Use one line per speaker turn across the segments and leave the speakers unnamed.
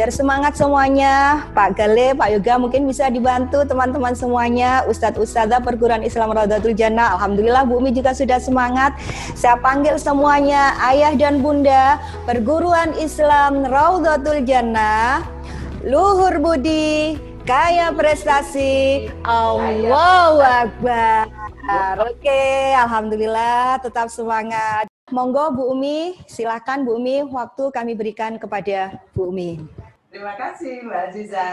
Biar semangat semuanya, Pak Gale, Pak Yoga mungkin bisa dibantu teman-teman semuanya, Ustadz-Ustadzah Perguruan Islam Raudatul Jannah. Alhamdulillah Bu Umi juga sudah semangat. Saya panggil semuanya, ayah dan bunda Perguruan Islam Raudatul Jannah, luhur budi, kaya prestasi, Allahu Akbar. Oke, alhamdulillah tetap semangat. Monggo Bu Umi, silakan Bu Umi, waktu kami berikan kepada Bu Umi.
Terima kasih Mbak Aziza.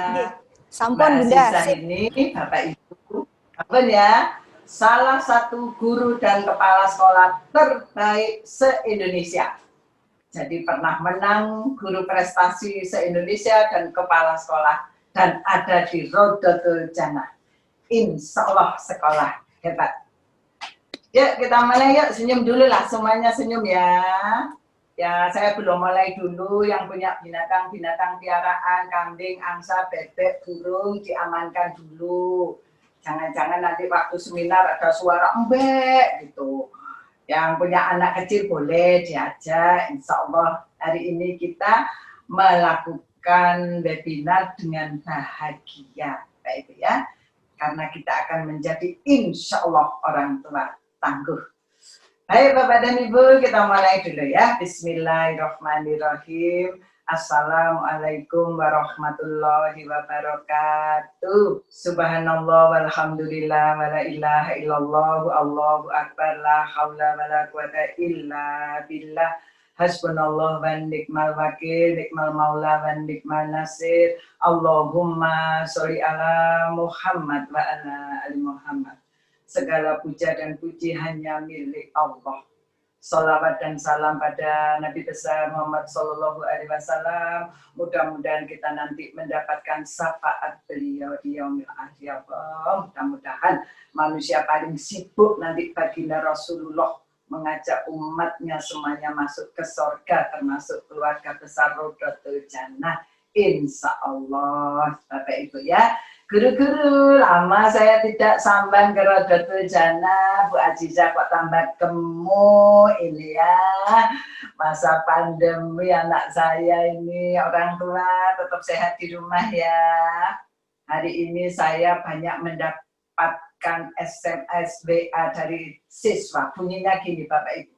Sampun
Mbak
Bunda.
Aziza ini Bapak Ibu, apa ya? Salah satu guru dan kepala sekolah terbaik se-Indonesia. Jadi pernah menang guru prestasi se-Indonesia dan kepala sekolah dan ada di Raudatul Jannah. Insya Allah sekolah hebat. Yuk kita mulai, yuk senyum dulu lah, semuanya senyum ya. Ya saya belum mulai dulu, yang punya binatang-binatang piaraan, kambing, angsa, bebek, burung diamankan dulu. Jangan-jangan nanti waktu seminar ada suara embek gitu. Yang punya anak kecil boleh diajak, insya Allah hari ini kita melakukan webinar dengan bahagia, Pak Ibu ya. Karena kita akan menjadi insya Allah orang tua tangguh. Baik Bapak dan Ibu, kita mulai dulu ya. Bismillahirrahmanirrahim. Assalamualaikum warahmatullahi wabarakatuh. Subhanallah walhamdulillah wa la ilaha illallah Allahu akbar la haula wa la quwata illa billah. Hasbunallah wa ni'mal wakil, ni'mal maula wa ni'mal nasir. Allahumma sholli ala Muhammad wa ala ali Muhammad. Segala puja dan puji hanya milik Allah. Salawat dan salam pada Nabi besar Muhammad Sallallahu Alaihi Wasallam. Mudah-mudahan kita nanti mendapatkan syafaat beliau di yaumil akhir. Mudah-mudahan manusia paling sibuk nanti baginda Rasulullah mengajak umatnya semuanya masuk ke surga, termasuk keluarga besar Raudatul Jannah. Insya Allah, Bapak Ibu ya. Guru-guru, lama saya tidak sambang ke Raudatul Jannah. Bu Aziza kok tambah gemuk ini ya. Masa pandemi anak saya ini, orang tua tetap sehat di rumah ya. Hari ini saya banyak mendapatkan SMS WA dari siswa. Bunyinya gini Bapak Ibu.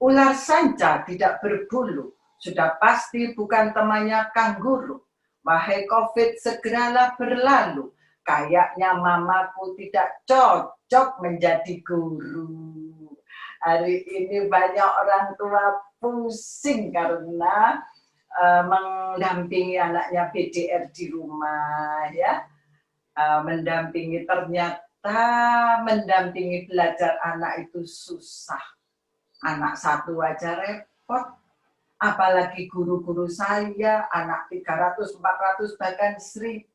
Ular sanca tidak berbulu, sudah pasti bukan temannya kanguru. Wahai COVID segeralah berlalu, kayaknya mamaku tidak cocok menjadi guru. Hari ini banyak orang tua pusing karena mendampingi anaknya BDR di rumah ya. Mendampingi belajar anak itu susah. Anak satu aja repot. Apalagi guru-guru saya, anak 300, 400, bahkan 1000.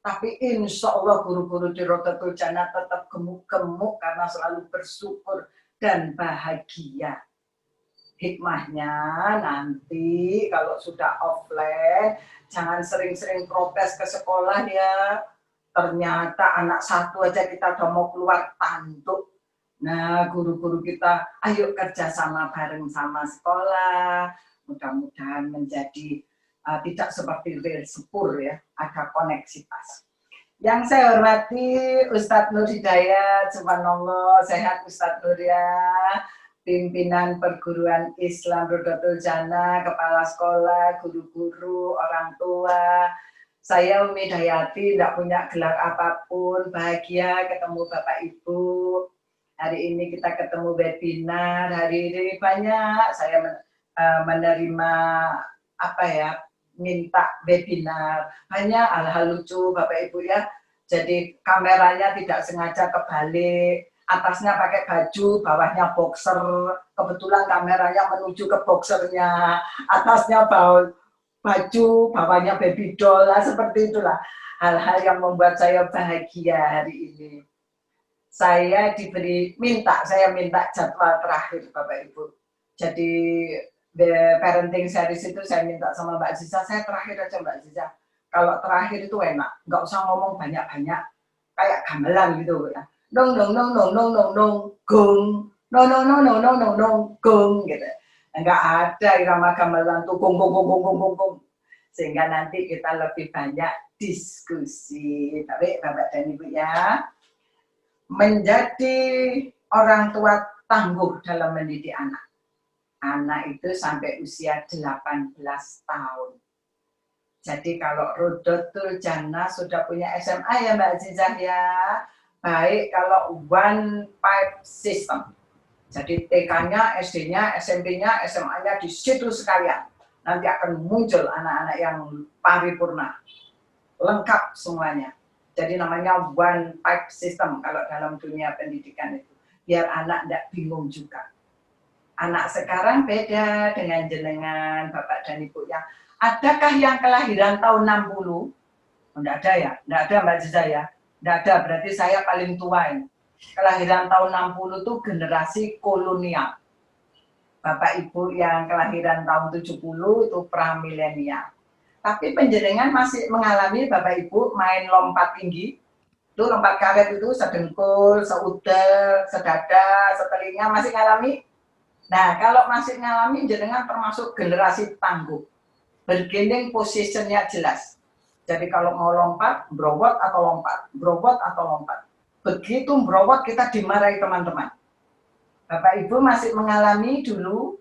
Tapi insya Allah guru-guru di Raudatul Jannah tetap gemuk-gemuk karena selalu bersyukur dan bahagia. Hikmahnya nanti kalau sudah offline, jangan sering-sering protes ke sekolah ya. Ternyata anak satu aja kita udah mau keluar tanduk. Nah, guru-guru kita, ayo kerjasama bareng sama sekolah. Mudah-mudahan menjadi tidak seperti rel sepur ya, ada koneksitas. Yang saya hormati Ustadz Nur Hidayat, subhanallah, sehat Ustadz Nur ya. Pimpinan Perguruan Islam Raudatul Jannah, kepala sekolah, guru-guru, orang tua. Saya Umi Dayati, tidak punya gelar apapun, bahagia ketemu Bapak Ibu. Hari ini kita ketemu webinar, hari ini banyak saya menerima minta webinar. Banyak hal-hal lucu Bapak Ibu ya. Jadi kameranya tidak sengaja kebalik, atasnya pakai baju, bawahnya boxer. Kebetulan kameranya menuju ke boxernya, atasnya baju, bawahnya baby doll, seperti itulah. Hal-hal yang membuat saya bahagia hari ini. Saya minta jadwal terakhir Bapak Ibu. Jadi the parenting series itu saya minta sama Mbak Aziza, saya terakhir aja Mbak Aziza. Kalau terakhir itu enak, nggak usah ngomong banyak-banyak, kayak gamelan gitu ya. Nong nong nong nong nong nong nong gong, nong nong nong nong nong nong nong gong gitu. Nggak ada irama gamelan tuh gong gong gong gong gong gong. sehingga nanti kita lebih banyak diskusi. Tapi Bapak dan Ibu ya, menjadi orang tua tangguh dalam mendidik anak. Anak itu sampai usia 18 tahun. Jadi kalau Rodotul Jannah sudah punya SMA ya Mbak Azizah ya, baik kalau one pipe system. Jadi TK-nya, SD-nya, SMP-nya, SMA-nya di situ sekalian. Nanti akan muncul anak-anak yang paripurna. Lengkap semuanya. Jadi namanya one pipe system kalau dalam dunia pendidikan itu. Biar anak tidak bingung juga. Anak sekarang beda dengan jenengan, Bapak dan Ibu ya. Adakah yang kelahiran tahun 60? Tidak ada ya? Tidak ada Mbak Ziza ya? Tidak ada, berarti saya paling tua ini. Kelahiran tahun 60 itu generasi kolonial. Bapak Ibu yang kelahiran tahun 70 itu pramilenial. Tapi penjenengan masih mengalami Bapak Ibu main lompat tinggi. Itu lompat karet itu sedengkul, seudel, sedada, setelinga masih ngalami. Nah, kalau masih ngalami jenengan termasuk generasi tangguh. Bergaining positionnya jelas. Jadi kalau mau lompat, browot atau lompat, browot atau lompat. Begitu browot kita dimarahi teman-teman. Bapak Ibu masih mengalami dulu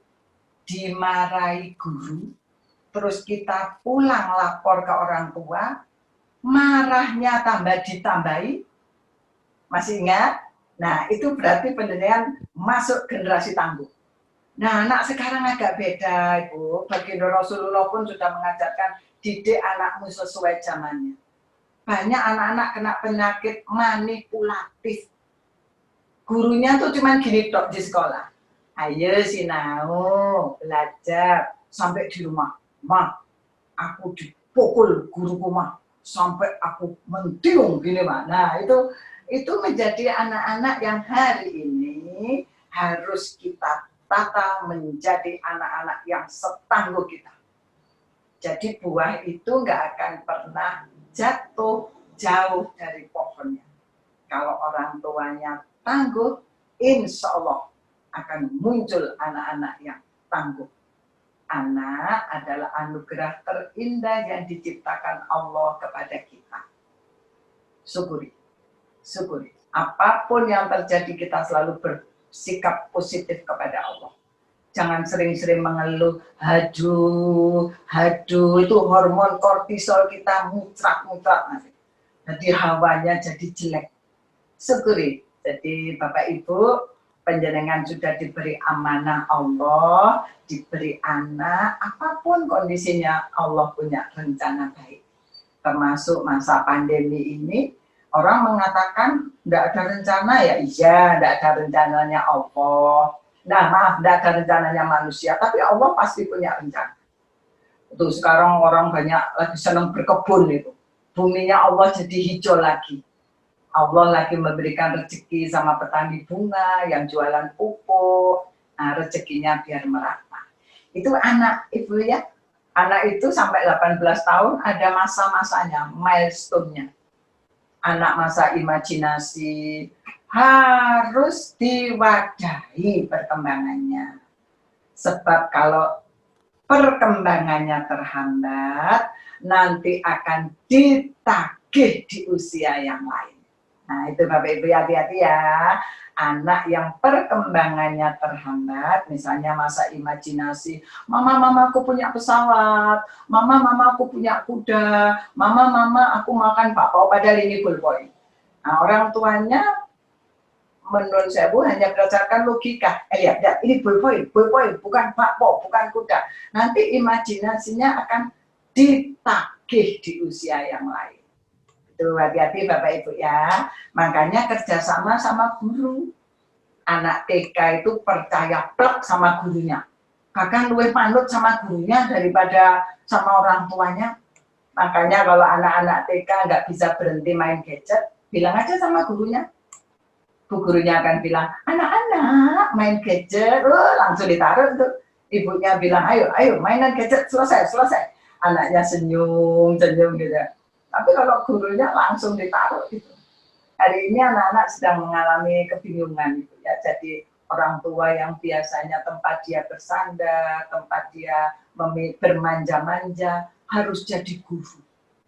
dimarahi guru, terus kita pulang lapor ke orang tua, marahnya tambah ditambahi, masih ingat? Nah itu berarti pendidikan masuk generasi tangguh. Nah anak sekarang agak beda Ibu, baginda Rasulullah pun sudah mengajarkan didik anakmu sesuai zamannya. Banyak anak-anak kena penyakit manipulatif. Gurunya tuh cuman gini dok di sekolah. Ayo sinau, belajar. Sampai di rumah. Ma, aku dipukul guruku ma. Sampai aku mentiung gini ma. Nah itu menjadi anak-anak yang hari ini harus kita tata menjadi anak-anak yang setangguh kita. Jadi buah itu nggak akan pernah jatuh jauh dari pohonnya. Kalau orang tuanya tangguh, insya Allah akan muncul anak-anak yang tangguh. Anak adalah anugerah terindah yang diciptakan Allah kepada kita. Syukuri, syukuri. Apapun yang terjadi kita selalu bersikap positif kepada Allah. Jangan sering-sering mengeluh, haduh, itu hormon kortisol kita muncrat-muncrat nanti. Jadi hawanya jadi jelek. Syukuri. Jadi Bapak Ibu, panjenengan sudah diberi amanah Allah, diberi anak, apapun kondisinya Allah punya rencana baik. Termasuk masa pandemi ini, orang mengatakan tidak ada rencana ya, iya, tidak ada rencananya Allah. Nah maaf, tidak ada rencananya manusia, tapi Allah pasti punya rencana. Itu sekarang orang banyak lagi senang berkebun itu. Buminya Allah jadi hijau lagi. Allah lagi memberikan rezeki sama petani bunga yang jualan pupuk. Nah, rezekinya biar merata. Itu anak Ibu ya. Anak itu sampai 18 tahun ada masa-masanya, milestone-nya. Anak masa imajinasi harus diwadahi perkembangannya. Sebab kalau perkembangannya terhambat, nanti akan ditagih di usia yang lain. Nah itu Bapak Ibu hati-hati ya. Anak yang perkembangannya terhambat, misalnya masa imajinasi, mama aku punya pesawat, mama aku punya kuda, mama aku makan bakpao padahal ini ballpoint. Nah orang tuanya menurut saya Bu hanya berdasarkan logika. Lihat, ini ballpoint, bukan bakpao, bukan kuda. Nanti imajinasinya akan ditagih di usia yang lain. Itu hati-hati Bapak Ibu ya. Makanya kerjasama sama guru. Anak TK itu percaya plek sama gurunya. Bahkan lebih manut sama gurunya daripada sama orang tuanya. Makanya kalau anak-anak TK nggak bisa berhenti main gadget, bilang aja sama gurunya. Bu gurunya akan bilang, anak-anak main gadget, langsung ditaruh tuh. Ibunya bilang, ayo mainan gadget, selesai. Anaknya senyum gitu. Tapi kalau gurunya langsung ditaruh gitu. Hari ini anak-anak sedang mengalami kebingungan gitu ya. Jadi Orang tua yang biasanya tempat dia bersandar, tempat dia bermanja-manja, harus jadi guru.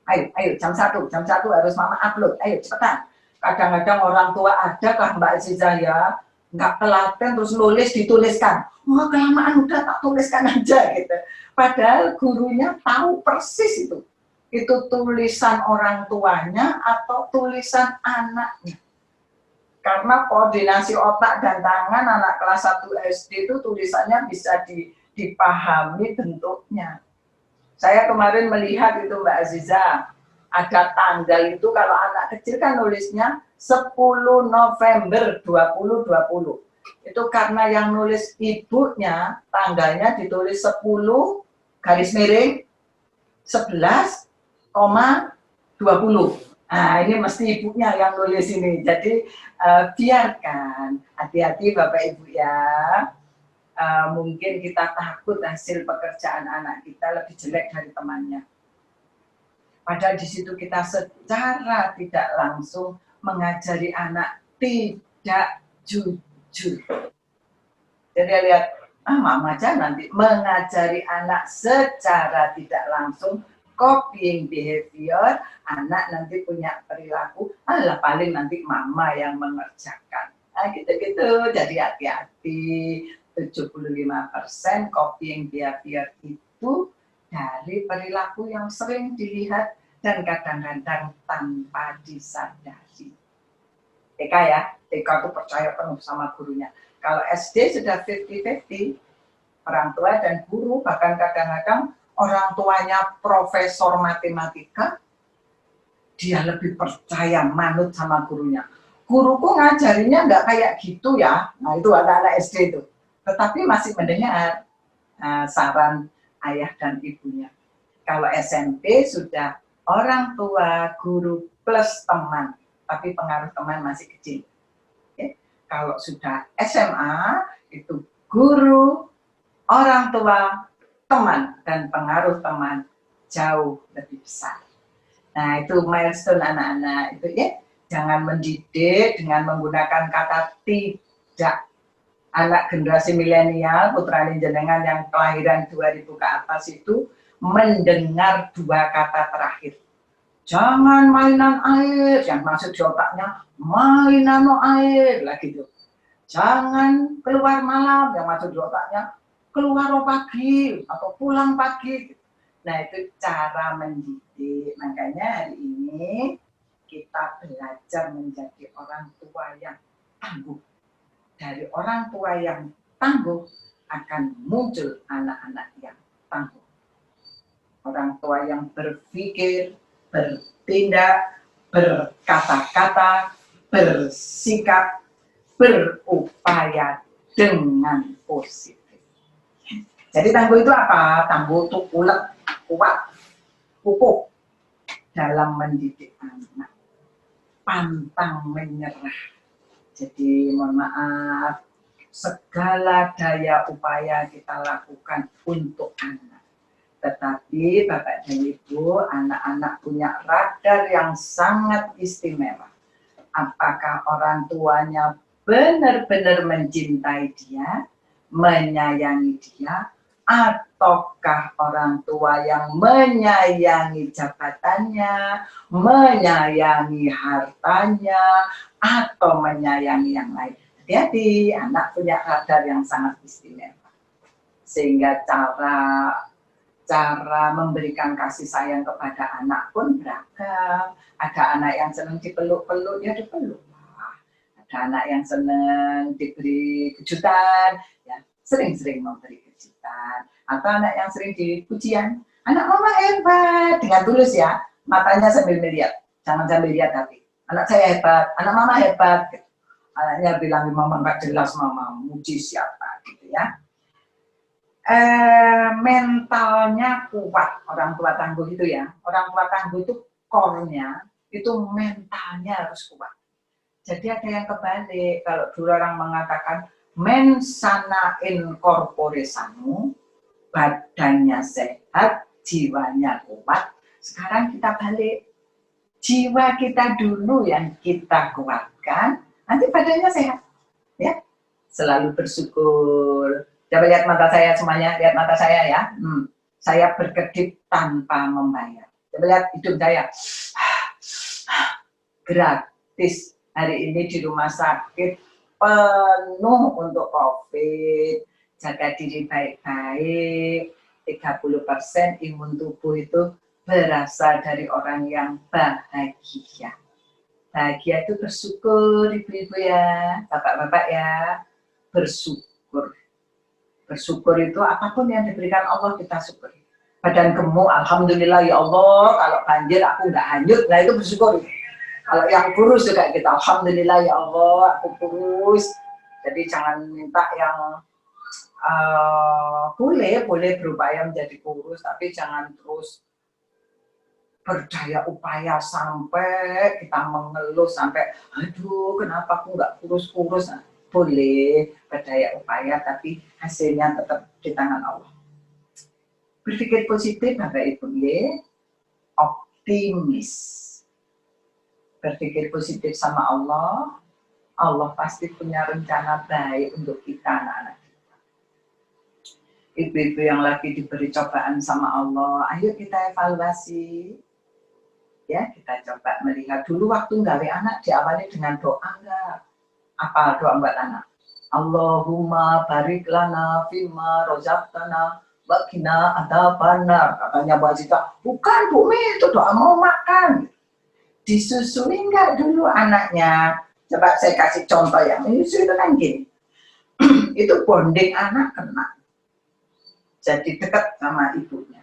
Ayo, jam 1 harus mama upload, ayo cepetan. Kadang-kadang orang tua ada kah Mbak Aziza ya, nggak telaten terus nulis dituliskan. Wah kelamaan udah tak tuliskan aja gitu. Padahal gurunya tahu persis itu tulisan orang tuanya atau tulisan anaknya. Karena koordinasi otak dan tangan anak kelas 1 SD itu tulisannya bisa dipahami bentuknya. Saya kemarin melihat itu Mbak Aziza, ada tanggal itu kalau anak kecil kan nulisnya 10 November 2020. Itu karena yang nulis ibunya, tanggalnya ditulis 10 garis miring 11,20. Nah, ini mesti ibunya yang nulis ini. Jadi biarkan, hati-hati Bapak Ibu ya. Mungkin kita takut hasil pekerjaan anak kita lebih jelek dari temannya. Padahal di situ kita secara tidak langsung mengajari anak tidak jujur. Jadi lihat, mama aja nanti mengajari anak secara tidak langsung copying behavior, anak nanti punya perilaku, paling nanti mama yang mengerjakan. Nah, gitu-gitu, jadi hati-hati. 75% copying behavior itu dari perilaku yang sering dilihat dan kadang-kadang tanpa disadari. TK ya, TK itu percaya penuh sama gurunya. Kalau SD sudah 50-50, orang tua dan guru, bahkan kadang-kadang orang tuanya profesor matematika, dia lebih percaya manut sama gurunya. Guruku ngajarinya nggak kayak gitu ya, nah itu anak-anak SD itu. Tetapi masih mendengar saran ayah dan ibunya. Kalau SMP sudah orang tua, guru plus teman, tapi pengaruh teman masih kecil. Oke. Kalau sudah SMA, itu guru, orang tua, teman, dan pengaruh teman jauh lebih besar. Nah, itu milestone anak-anak itu ya. Jangan mendidik dengan menggunakan kata tidak. Anak generasi milenial, putra jenengan yang kelahiran 2000 ke atas itu mendengar 2 kata terakhir. Jangan mainan air, yang masuk di otaknya mainan air, lagi gitu. Jangan keluar malam, yang masuk di otaknya keluar pagi atau pulang pagi. Nah, itu cara mendidik. Makanya hari ini kita belajar menjadi orang tua yang tangguh. Dari orang tua yang tangguh akan muncul anak-anak yang tangguh. Orang tua yang berpikir, bertindak, berkata-kata, bersikap, berupaya dengan positif. Jadi tangguh itu apa? Tangguh itu ulet, kuat, kukuh dalam mendidik anak. Pantang menyerah. Jadi mohon maaf, segala daya upaya kita lakukan untuk anak. Tetapi Bapak dan Ibu, anak-anak punya radar yang sangat istimewa. Apakah orang tuanya benar-benar mencintai dia, menyayangi dia, ataukah orang tua yang menyayangi jabatannya, menyayangi hartanya, atau menyayangi yang lain. Hati-hati, anak punya radar yang sangat istimewa. Sehingga cara memberikan kasih sayang kepada anak pun beragam. Ada anak yang senang dipeluk-peluk, ya dipeluk. Ada anak yang senang diberi kejutan, ya sering-sering memberi kejutan. Atau anak yang sering dipujian, anak mama hebat, dengan tulus ya, matanya sambil melihat, jangan sambil lihat hati. Anak saya hebat, anak mama hebat. Anaknya bilang mama nggak jelas, mama muji siapa gitu ya. Mentalnya kuat orang tua tangguh itu ya. Orang tua tangguh itu core-nya, itu mentalnya harus kuat. Jadi ada yang kebalik, kalau dulu orang mengatakan mens sana in corpore sano, badannya sehat, jiwanya kuat. Sekarang kita balik, jiwa kita dulu yang kita kuatkan, nanti badannya sehat. Ya, Selalu bersyukur. Coba lihat mata saya semuanya, lihat mata saya ya. Saya berkedip tanpa membayar. Coba lihat hidung saya. Gratis. Hari ini di rumah sakit penuh untuk COVID. Jaga diri baik-baik. 30% imun tubuh itu berasal dari orang yang bahagia. Bahagia itu bersyukur, ibu-ibu ya, bapak-bapak ya, bersyukur. Bersyukur itu apapun yang diberikan Allah kita syukuri. Badan gemuk, alhamdulillah ya Allah. Kalau banjir aku nggak hanyut, nah itu bersyukur. Kalau yang kurus juga kita, alhamdulillah ya Allah, aku kurus. Jadi jangan minta yang boleh berupaya menjadi kurus, tapi jangan terus berdaya upaya sampai kita mengeluh sampai aduh kenapa aku nggak kurus-kurus. Nah, boleh berdaya upaya tapi hasilnya tetap di tangan Allah. Berpikir positif Bapak Ibu ya, optimis. Berpikir positif sama Allah, Allah pasti punya rencana baik untuk kita anak-anak. Ibu-ibu yang lagi diberi cobaan sama Allah, ayo kita evaluasi. Ya, kita coba melihat dulu waktu nggawe anak diawali dengan doa enggak? Apa doa buat anak? Allahumma barik lana fima rozaqtana wa qina adzabannar. Katanya Mbak Zita, bukan Bu Mi, itu doa mau makan. Disusui enggak dulu anaknya? Coba saya kasih contoh yang menyusui itu kan gini. Itu bonding anak kena. Jadi dekat sama ibunya.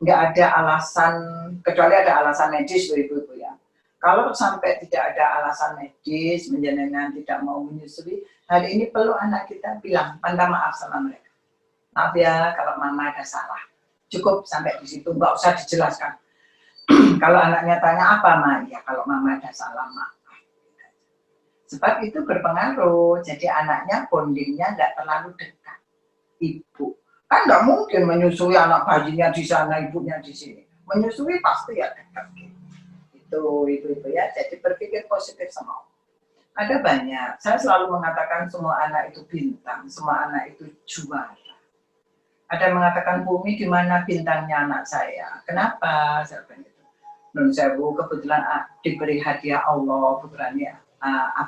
Nggak ada alasan, kecuali ada alasan medis loh ibu-ibu ya. Kalau sampai tidak ada alasan medis, menjenengan tidak mau menyusui, hari ini perlu anak kita bilang, minta maaf sama mereka. Maaf ya kalau mama ada salah. Cukup sampai di situ, nggak usah dijelaskan. Kalau anaknya tanya apa ma? Ya kalau mama ada salah maaf. Sebab itu berpengaruh, jadi anaknya bondingnya nggak terlalu dekat. Ibu kan nggak mungkin menyusui anak bayinya di sana, ibunya di sini. Menyusui pasti ya dekat. Itu ibu-ibu ya. Jadi berpikir positif sama Allah. Ada banyak. Saya selalu mengatakan semua anak itu bintang, semua anak itu juara. Ada yang mengatakan Bumi di mana bintangnya anak saya. Kenapa? Saya bilang itu. Nun sewu kebetulan diberi hadiah Allah putranya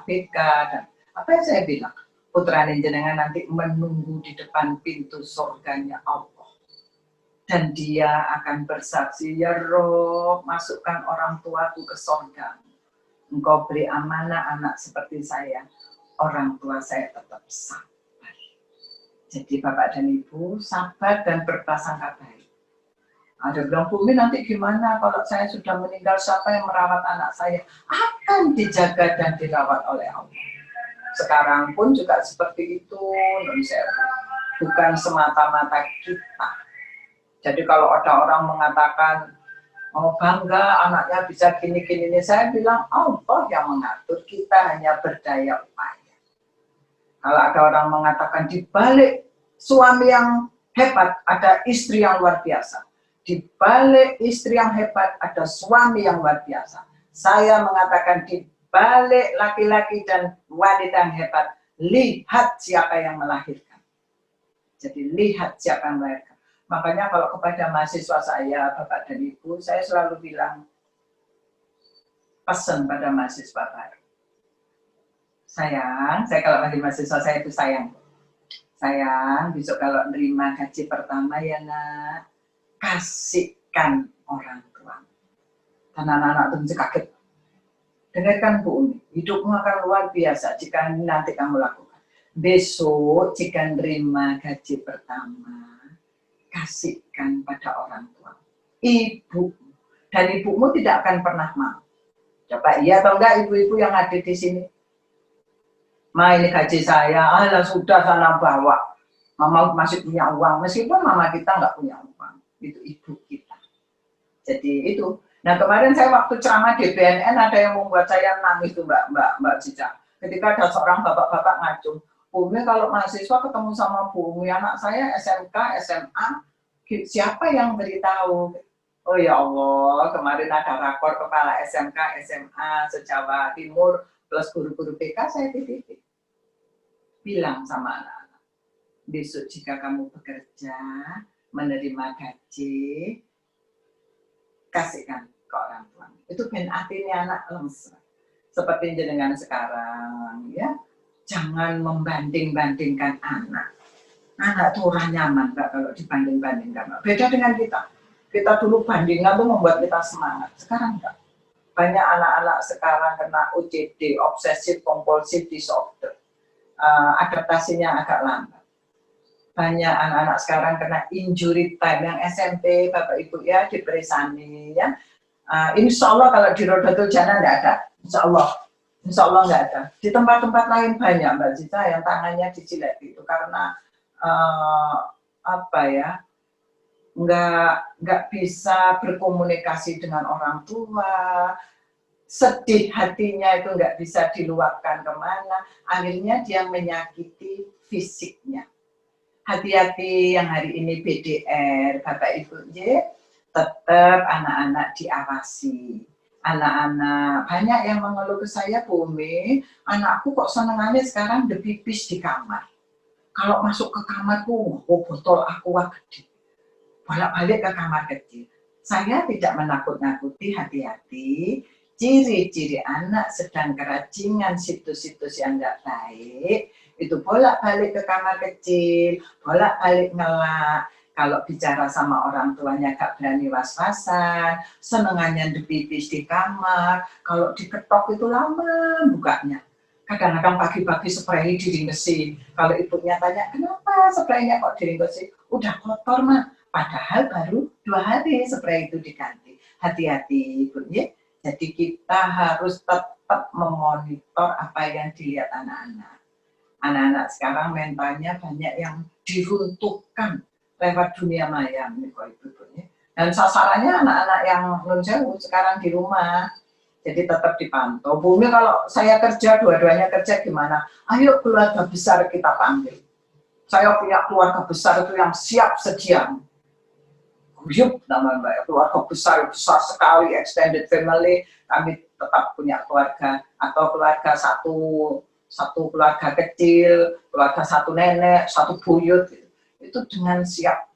ABK dan apa yang saya bilang? Putra jenengan nanti menunggu di depan pintu surganya Allah. Dan dia akan bersaksi, ya Rob, masukkan orang tuaku ke surga. Engkau beri amanah anak seperti saya. Orang tua saya tetap sabar. Jadi Bapak dan Ibu, sabar dan berprasangka baik. Ada bilang, Bumi nanti gimana kalau saya sudah meninggal, siapa yang merawat anak saya? Akan dijaga dan dirawat oleh Allah. Sekarang pun juga seperti itu, bukan semata-mata kita. Jadi kalau ada orang mengatakan, oh bangga anaknya bisa gini-gini, saya bilang Allah yang mengatur, kita hanya berdaya upaya. Kalau ada orang mengatakan di balik suami yang hebat, ada istri yang luar biasa. Di balik istri yang hebat, ada suami yang luar biasa. Saya mengatakan di balik laki-laki dan wanita yang hebat, lihat siapa yang melahirkan. Jadi lihat siapa yang melahirkan. Makanya kalau kepada mahasiswa saya, Bapak dan Ibu, saya selalu bilang, pesan pada mahasiswa baru. Sayang, saya kalau masih mahasiswa saya itu sayang. Sayang, besok kalau nerima gaji pertama ya nak, kasihkan orang tua. Dan anak-anak itu mesti kaget. Dengarkan Bu Umi, hidupmu akan luar biasa jika nanti kamu lakukan. Besok jika nerima gaji pertama, kasihkan pada orang tua. Ibu, dan ibumu tidak akan pernah mau. Coba iya atau enggak ibu-ibu yang ada di sini? Ma ini gaji saya, alah sudah sana bawa. Mama masih punya uang, meskipun mama kita nggak punya uang. Itu ibu kita. Jadi itu. Nah kemarin saya waktu ceramah di BNN ada yang membuat saya nangis tuh Mbak Cica. Ketika ada seorang bapak-bapak ngacung, Bumi kalau mahasiswa ketemu sama Bumi, anak saya SMK, SMA, siapa yang beritahu? Oh ya Allah, kemarin ada rakor kepala SMK, SMA, se-Jawa Timur, plus guru-guru PK saya titip. bilang sama anak-anak, besok jika kamu bekerja, menerima gaji, kasihkan ke orang tua. Itu ben artinya anak lemes. Seperti jenengan sekarang, ya, jangan membanding-bandingkan anak. Anak tuh orang nyaman Mbak kalau dibanding-bandingkan. Beda dengan kita. Kita dulu bandingan tuh membuat kita semangat. Sekarang enggak. Banyak anak-anak sekarang kena OCD, obsessive compulsive disorder. Adaptasinya agak lambat. Banyak anak-anak sekarang kena injury time, yang SMP, Bapak Ibu ya, diperisani ya. Insya Allah kalau di Rodatul Jannah enggak ada. Insya Allah enggak ada. Di tempat-tempat lain banyak Mbak Zita yang tangannya dijilat itu karena apa ya, nggak bisa berkomunikasi dengan orang tua, sedih hatinya itu nggak bisa diluapkan kemana, akhirnya dia menyakiti fisiknya. Hati-hati yang hari ini BDR, Bapak Ibu, tetap anak-anak diawasi. Anak-anak, banyak yang mengeluh ke saya, Bumi, anakku kok senengannya sekarang depipis di kamar. Kalau masuk ke kamarku, botol aqua gede. Bolak-balik ke kamar kecil. Saya tidak menakut-nakuti, hati-hati. Ciri-ciri anak sedang kerajingan situs-situs yang tidak baik, itu bolak-balik ke kamar kecil, bolak-balik ngelak. Kalau bicara sama orang tuanya gak berani was-wasan, senengannya dipipis di kamar, kalau diketok itu lama bukanya. Kadang-kadang pagi-pagi spray diringkesi. Kalau ibunya tanya, kenapa spraynya kok diringkesi? Udah kotor mah. Padahal baru 2 hari spray itu diganti. Hati-hati ibunya. Jadi kita harus tetap memonitor apa yang dilihat anak-anak. Anak-anak sekarang mentalnya banyak yang diruntuhkan lewat dunia maya. Dan sasarannya anak-anak yang non-jauh sekarang di rumah. Jadi tetap dipantau. Bumi kalau saya kerja, dua-duanya kerja gimana? Ayo keluarga besar kita panggil. Saya punya keluarga besar itu yang siap sedia. Guyup nama Mbak, keluarga besar sekali, extended family. Kami tetap punya keluarga atau keluarga satu keluarga kecil, keluarga satu nenek, satu buyut. Itu dengan siap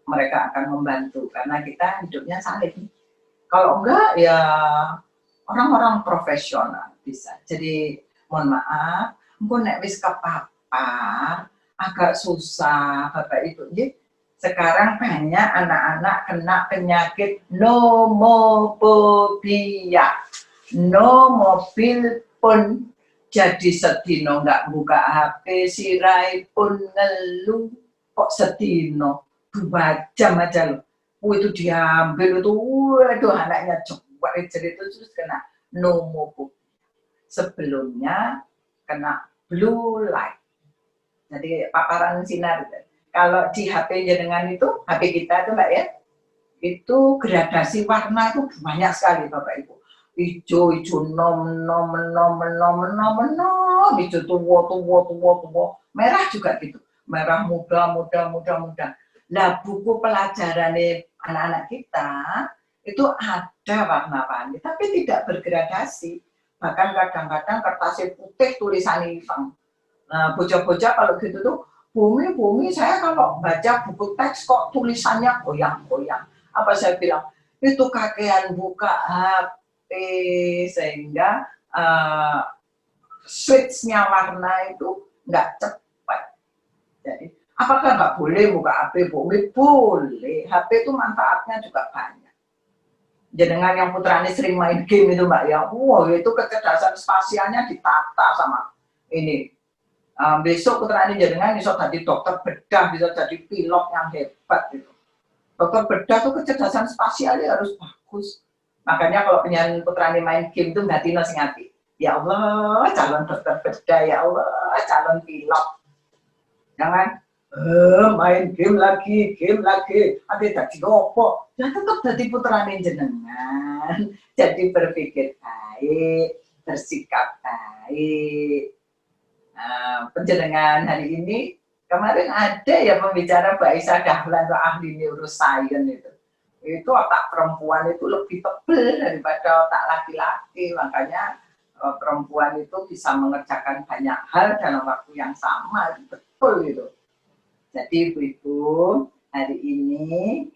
mereka akan membantu karena kita hidupnya saling. Kalau enggak ya orang-orang profesional bisa. Jadi mohon maaf, engko nek wis kepapar agak susah Bapak Ibu. Sekarang banyak anak-anak kena penyakit nomofobia. No mobil pun jadi sedino nggak buka HP, sirai pun ngeluh kok sedino 2 jam aja loh. Itu diambil itu anaknya coba jadi itu terus kena nomofobia. Sebelumnya kena blue light. Jadi paparan sinar. Kalau di HP jenengan itu, HP kita itu Mbak ya, itu gradasi warna itu banyak sekali Bapak Ibu. Hijau, nom, hijau tua, merah juga gitu. Merah muda. Nah, buku pelajaran anak-anak kita itu ada warna-warni, tapi tidak bergradasi. Bahkan kadang-kadang kertasnya putih, tulisan hitam. Nah, bocah-bocah kalau gitu tuh, Bumi, saya kalau baca buku teks kok tulisannya goyang-goyang. Apa saya bilang? Itu kakean buka HP sehingga switch-nya warna itu nggak cepat. Jadi, apakah nggak boleh buka HP Bumi? Boleh. HP itu manfaatnya juga banyak. Jenengan yang putranya sering main game itu Mbak ya, itu kecerdasan spasialnya ditata sama ini. Besok putranya jenengan bisa jadi dokter bedah, bisa jadi pilot yang hebat gitu. Dokter bedah tuh kecerdasan spasialnya harus bagus. Makanya kalau penyanyi putranya main game itu nggak tino sing ati. Ya Allah, calon dokter bedah, ya Allah, calon pilot. Jangan main game lagi, nanti jadi opo. Ya tetap jadi putranya jenengan. Jadi berpikir baik, bersikap baik. Penjenengan hari ini kemarin ada ya pembicara Mbak Isa Dahlan itu ahli neuroscience itu otak perempuan itu lebih tebal daripada otak laki-laki, makanya perempuan itu bisa mengerjakan banyak hal dalam waktu yang sama, betul gitu. Jadi ibu-ibu, hari ini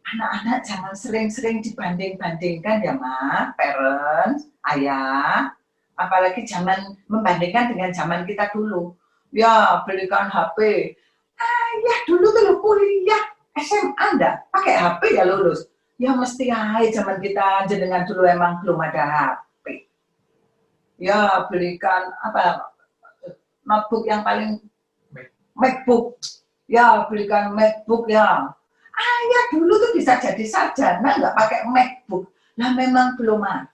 anak-anak jangan sering-sering dibanding-bandingkan ya Ma, parents, ayah, apalagi jangan membandingkan dengan zaman kita dulu. Ya belikan HP, ayah dulu tuh kuliah SMA enggak pakai HP ya lulus. Ya mesti zaman kita jenengan dulu emang belum ada HP. Ya belikan apa notebook yang paling MacBook. Ya belikan MacBook ya. Ayah dulu tuh bisa jadi sarjana nggak pakai MacBook. Nah memang belum ada.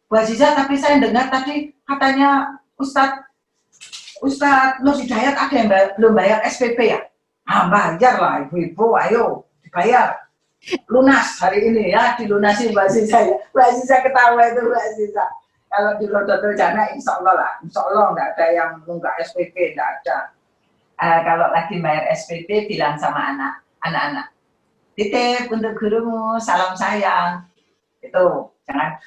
Bu Aziza, tapi saya dengar tadi katanya Ustadz Nur Hidayat ada yang belum bayar SPP ya? Ah bayar lah ibu-ibu, ayo dibayar. Lunas hari ini ya, dilunasi Mbak Aziza ya. Mbak Aziza ketawa itu Mbak Aziza. Kalau di Rodotul Jana insya Allah lah, insya Allah nggak ada yang nunggak SPP, nggak ada. Kalau lagi bayar SPP bilang sama anak-anak, titip untuk gurumu, salam sayang. Itu jangan,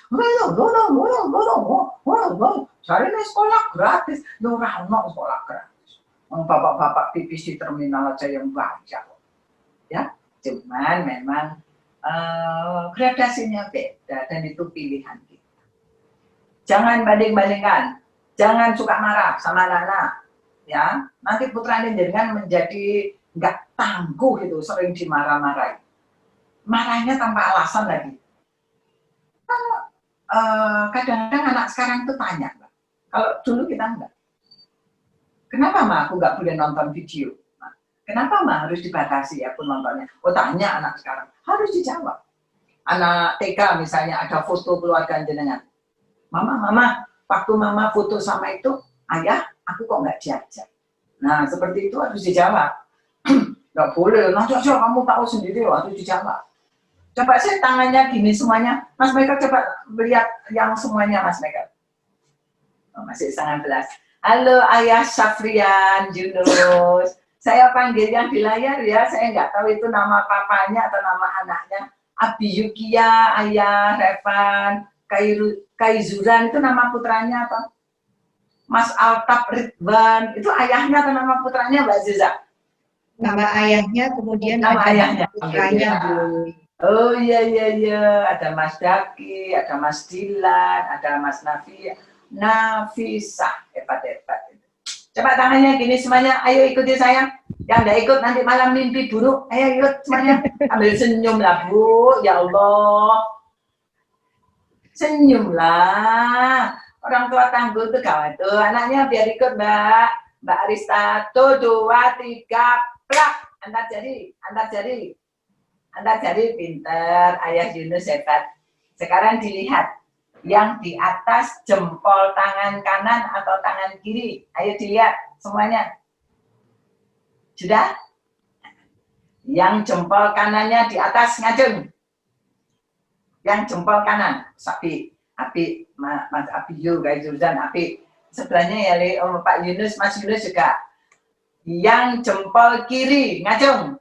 cari sekolah gratis, nurano sekolah gratis. Bapak-bapak pipis di terminal aja yang banyak, ya. Cuman memang gradasinya beda dan itu pilihan kita. Jangan banding-bandingkan, jangan suka marah sama anak-anak, ya. Nanti putranya jenengan menjadi nggak tangguh gitu, sering dimarah-marahi. Marahnya tanpa alasan lagi. Kadang-kadang anak sekarang tuh tanya, kalau dulu kita enggak. Kenapa Ma aku nggak boleh nonton video? Kenapa Ma harus dibatasi aku nontonnya? Oh tanya anak sekarang, harus dijawab. Anak TK misalnya ada foto keluarga jenengan. Mama, waktu Mama foto sama itu, ayah, aku kok nggak diajak. Nah seperti itu harus dijawab. Nggak boleh, nanti aja kamu tahu sendiri, harus dijawab. Coba sih tangannya gini semuanya, Mas Michael coba lihat yang semuanya Mas Michael. Oh, masih 19. Halo Ayah Syafrian Junus. Saya panggil yang di layar ya, saya nggak tahu itu nama papanya atau nama anaknya. Abi Yukia, Ayah Revan, Kaizuran itu nama putranya atau Mas Altaf Ridwan, itu ayahnya atau nama putranya Mbak Ziza?
Nama ayahnya, kemudian
nama
ada
ayahnya.
putranya Bu.
Oh iya, ada Mas Daki, ada Mas Dilan, ada Mas Nafisah, hebat. Coba tangannya gini semuanya, ayo ikuti saya. Yang nggak ikut nanti malam mimpi buruk, ayo ikut semuanya. Ambil senyum lah Bu, ya Allah. Senyumlah. Orang tua tangguh tuh gawat tuh, anaknya biar ikut Mbak Arista. Tuh 2, 3, plak. Antar jari pinter, Ayah Yunus hebat. Sekarang dilihat, yang di atas jempol tangan kanan atau tangan kiri. Ayo dilihat semuanya. Sudah? Yang jempol kanannya di atas ngajeng. Yang jempol kanan, Api, Mas Api Guys Zuzan, Api. Sebelahnya ya Pak Yunus, Mas Yunus juga. Yang jempol kiri ngajeng.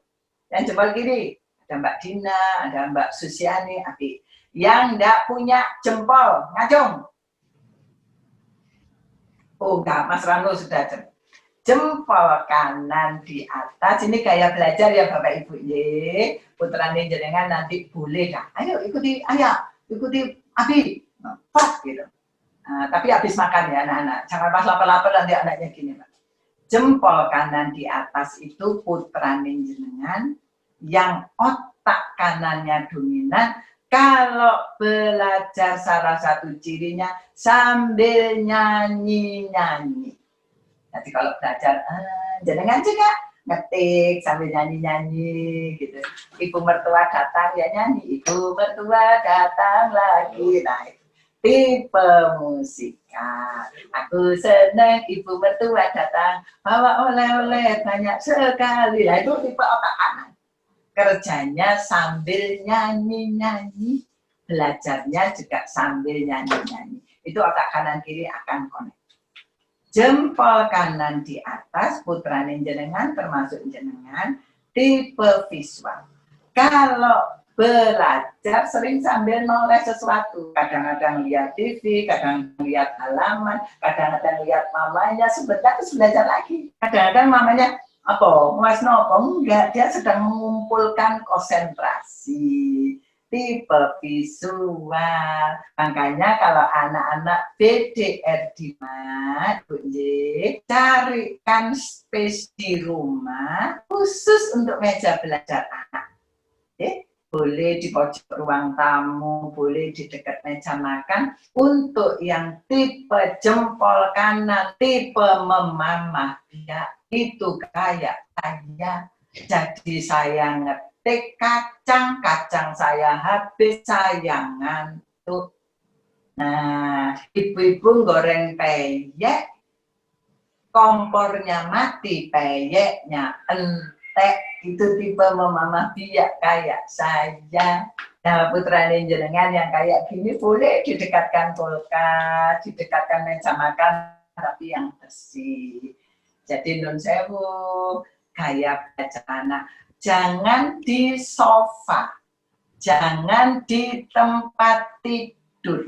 Yang jempol kiri. Ada Mbak Dina, ada Mbak Susiani, Api. Yang enggak punya jempol, ngajong. Oh enggak, Mas Rano sudah jempol kanan di atas. Ini gaya belajar ya Bapak Ibu. Putrane jenengan nanti boleh dah. Ayo ikuti ayah, ikuti Abi. Pas gitu. Tapi habis makan ya anak-anak. Jangan pas lapar-lapar nanti anaknya gini. Jempol kanan di atas itu putrane jenengan. Yang otak kanannya dominan, kalau belajar salah satu cirinya sambil nyanyi-nyanyi. Nanti kalau belajar, jenengan juga ngetik sambil nyanyi-nyanyi gitu. Ibu mertua datang ya nyanyi, ibu mertua datang lagi. Nah, tipe musika. Aku senang ibu mertua datang, bawa oleh-oleh banyak sekali. Nah, itu tipe otak kanan. Kerjanya sambil nyanyi-nyanyi, belajarnya juga sambil nyanyi-nyanyi. Itu otak kanan kiri akan connect. Jempol kanan di atas, putrane jenengan termasuk jenengan, tipe visual. Kalau belajar sering sambil noleh sesuatu. Kadang-kadang lihat TV, kadang-kadang lihat halaman, kadang-kadang lihat mamanya, sebentar terus belajar lagi. Kadang-kadang mamanya, apa, Mas Nopo, enggak, dia sedang mengumpulkan konsentrasi. Tipe visual. Makanya kalau anak-anak BDR di rumah, carikan space di rumah khusus untuk meja belajar anak. Boleh di pojok ruang tamu, boleh di dekat meja makan. Untuk yang tipe jempol kanan, tipe memamah biak, itu kayak saya. Jadi saya ngetik kacang saya habis, saya ngantuk. Nah, ibu-ibu goreng peyek, kompornya mati, peyeknya entek. Itu tipe memamah biak kayak saya. Nah, putra jenengan yang kayak gini boleh didekatkan kulkas, didekatkan meja makan, tapi yang bersih. Jadi nun sewu, gaya belajar anak. Jangan di sofa, jangan di tempat tidur.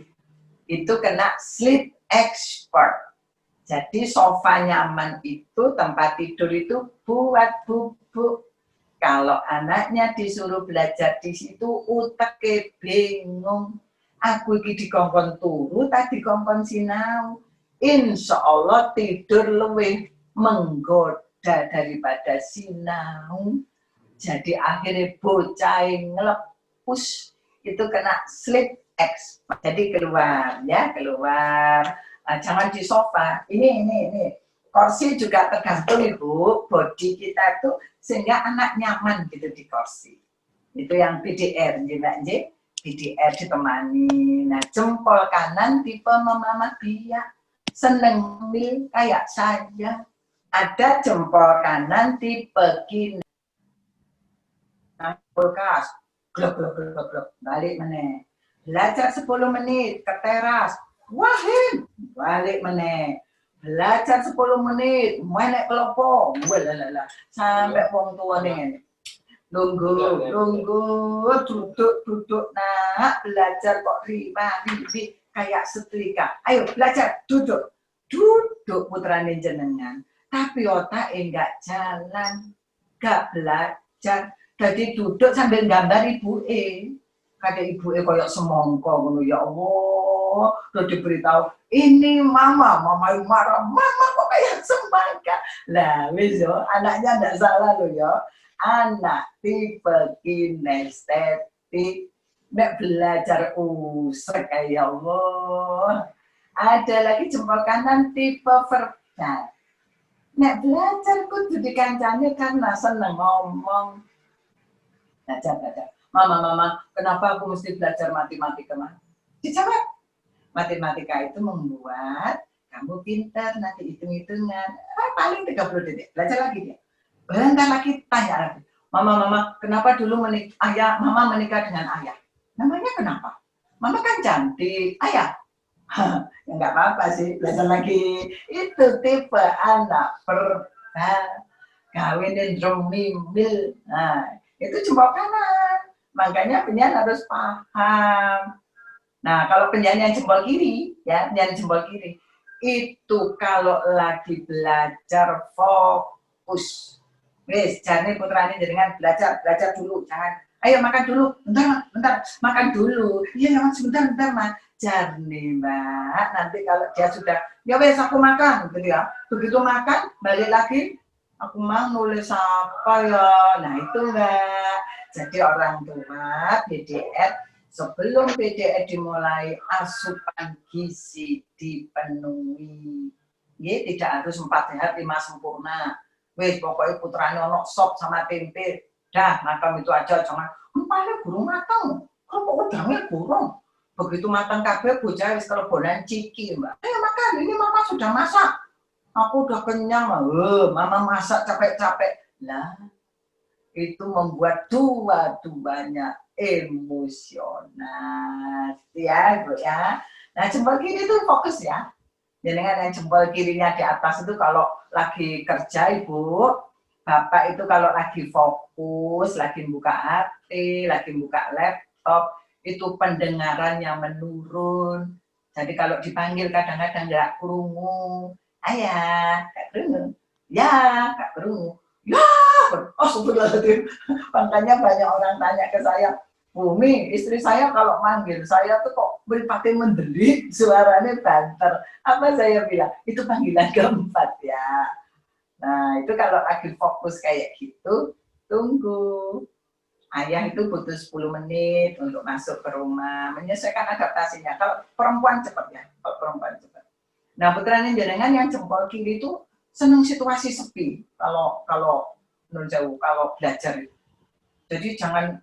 Itu kena sleep expert. Jadi sofa nyaman itu, tempat tidur itu buat bubuk. Kalau anaknya disuruh belajar di situ, uteknya bingung. Aku iki dikongkon turu, tadi dikongkon sinau. Insya Allah tidur lebih menggoda daripada sinau. Jadi akhirnya bocah ngelepus, itu kena sleep expert. Jadi keluar ya, keluar. Nah, jangan di sofa. Ini. Kursi juga tergantung Ibu, body kita tuh sehingga anak nyaman gitu di kursi. Itu yang BDR, Mbak J. BDR ditemani. Nah, jempol kanan tipe memamah biak, seneng mil kayak saya. Ada jempol kanan tipe kiri. Kulkas, glok, balik meneh. Belajar 10 menit ke teras, wahin, balik meneh. Belajar 10 menit, menek kelopo, walalala, sampai wong tua nih. Nunggu, duduk, nah belajar kok riba kayak setrika. Ayo belajar, duduk putrane jenengan. Tapi otak enggak jalan, enggak belajar. Jadi duduk sambil gambar ibuke. Kata ibuke koyok semongko ngono, ya Allah. Udah diberitahu, ini mama yang marah, mama kok kayak semangka. Lah wis yo, anaknya enggak salah loh ya. Anak tipe kinestetik, nek belajar usrek ya Allah. Ada lagi jempol kanan tipe verbal. Nek belajar kudu dikancane karena seneng ngomong. Belajar. Mama, kenapa aku mesti belajar matematika? Dijawab. Matematika itu membuat kamu pintar, nanti hitung-hitungan. Paling 30 detik. Belajar lagi dia. Bentar lagi tanya lagi. Mama, kenapa dulu mama menikah dengan ayah? Namanya kenapa? Mama kan cantik. Ayah? Ya nggak apa-apa sih, belajar lagi. Itu tipe anak verbal. Kawinin drum mimbil. Nah, itu jempol kanan. Makanya penyanyi harus paham. Nah, kalau penyanyi jempol kiri, ya, penyanyi jempol kiri, itu kalau lagi belajar fokus. Wes, jangan putrane jenengan belajar dulu, jangan. Ayo makan dulu, bentar, makan dulu. Iya, sebentar, Mas. Jarni, Mbak. Nanti kalau dia sudah, ya wes aku makan, gitu ya. Begitu makan, balik lagi, aku mau nulis apa ya? Nah, itu Mbak. Jadi orang tua BDR, sebelum BDR dimulai, asupan gizi dipenuhi. Ya, tidak harus 4 sehat 5 sempurna. Wes pokoknya putranya ono sop sama tempe, dah makan itu aja, jangan paling burung matang, kalau udangnya burung. Begitu matang kabeh bocah wis kelebonan ciki, Mbak. Ayo makan, ini mama sudah masak. Aku udah kenyang, mama masak capek-capek. Lah, itu membuat dua-duanya emosional. Ya, Bu ya. Nah, jempol kiri itu fokus ya. Jenengan yang jempol kirinya di atas itu kalau lagi kerja Ibu, Bapak itu kalau lagi fokus, lagi buka HP, lagi buka laptop, itu pendengarannya menurun. Jadi kalau dipanggil kadang-kadang nggak kerungu. Ayah, nggak kerungu. Ya, nggak kerungu. Ya, oh sebetulnya makanya banyak orang tanya ke saya, Bumi, istri saya kalau manggil saya tuh kok pakai mendelik, suaranya banter. Apa saya bilang? Itu panggilan keempat ya. Nah, itu kalau lagi fokus kayak gitu, tunggu. Ayah itu butuh 10 menit untuk masuk ke rumah, menyesuaikan adaptasinya. Kalau perempuan cepat ya, kalau perempuan cepat. Nah, putranya jenengan yang jempol kiri itu senang situasi sepi kalau jauh kalau belajar itu. Jadi jangan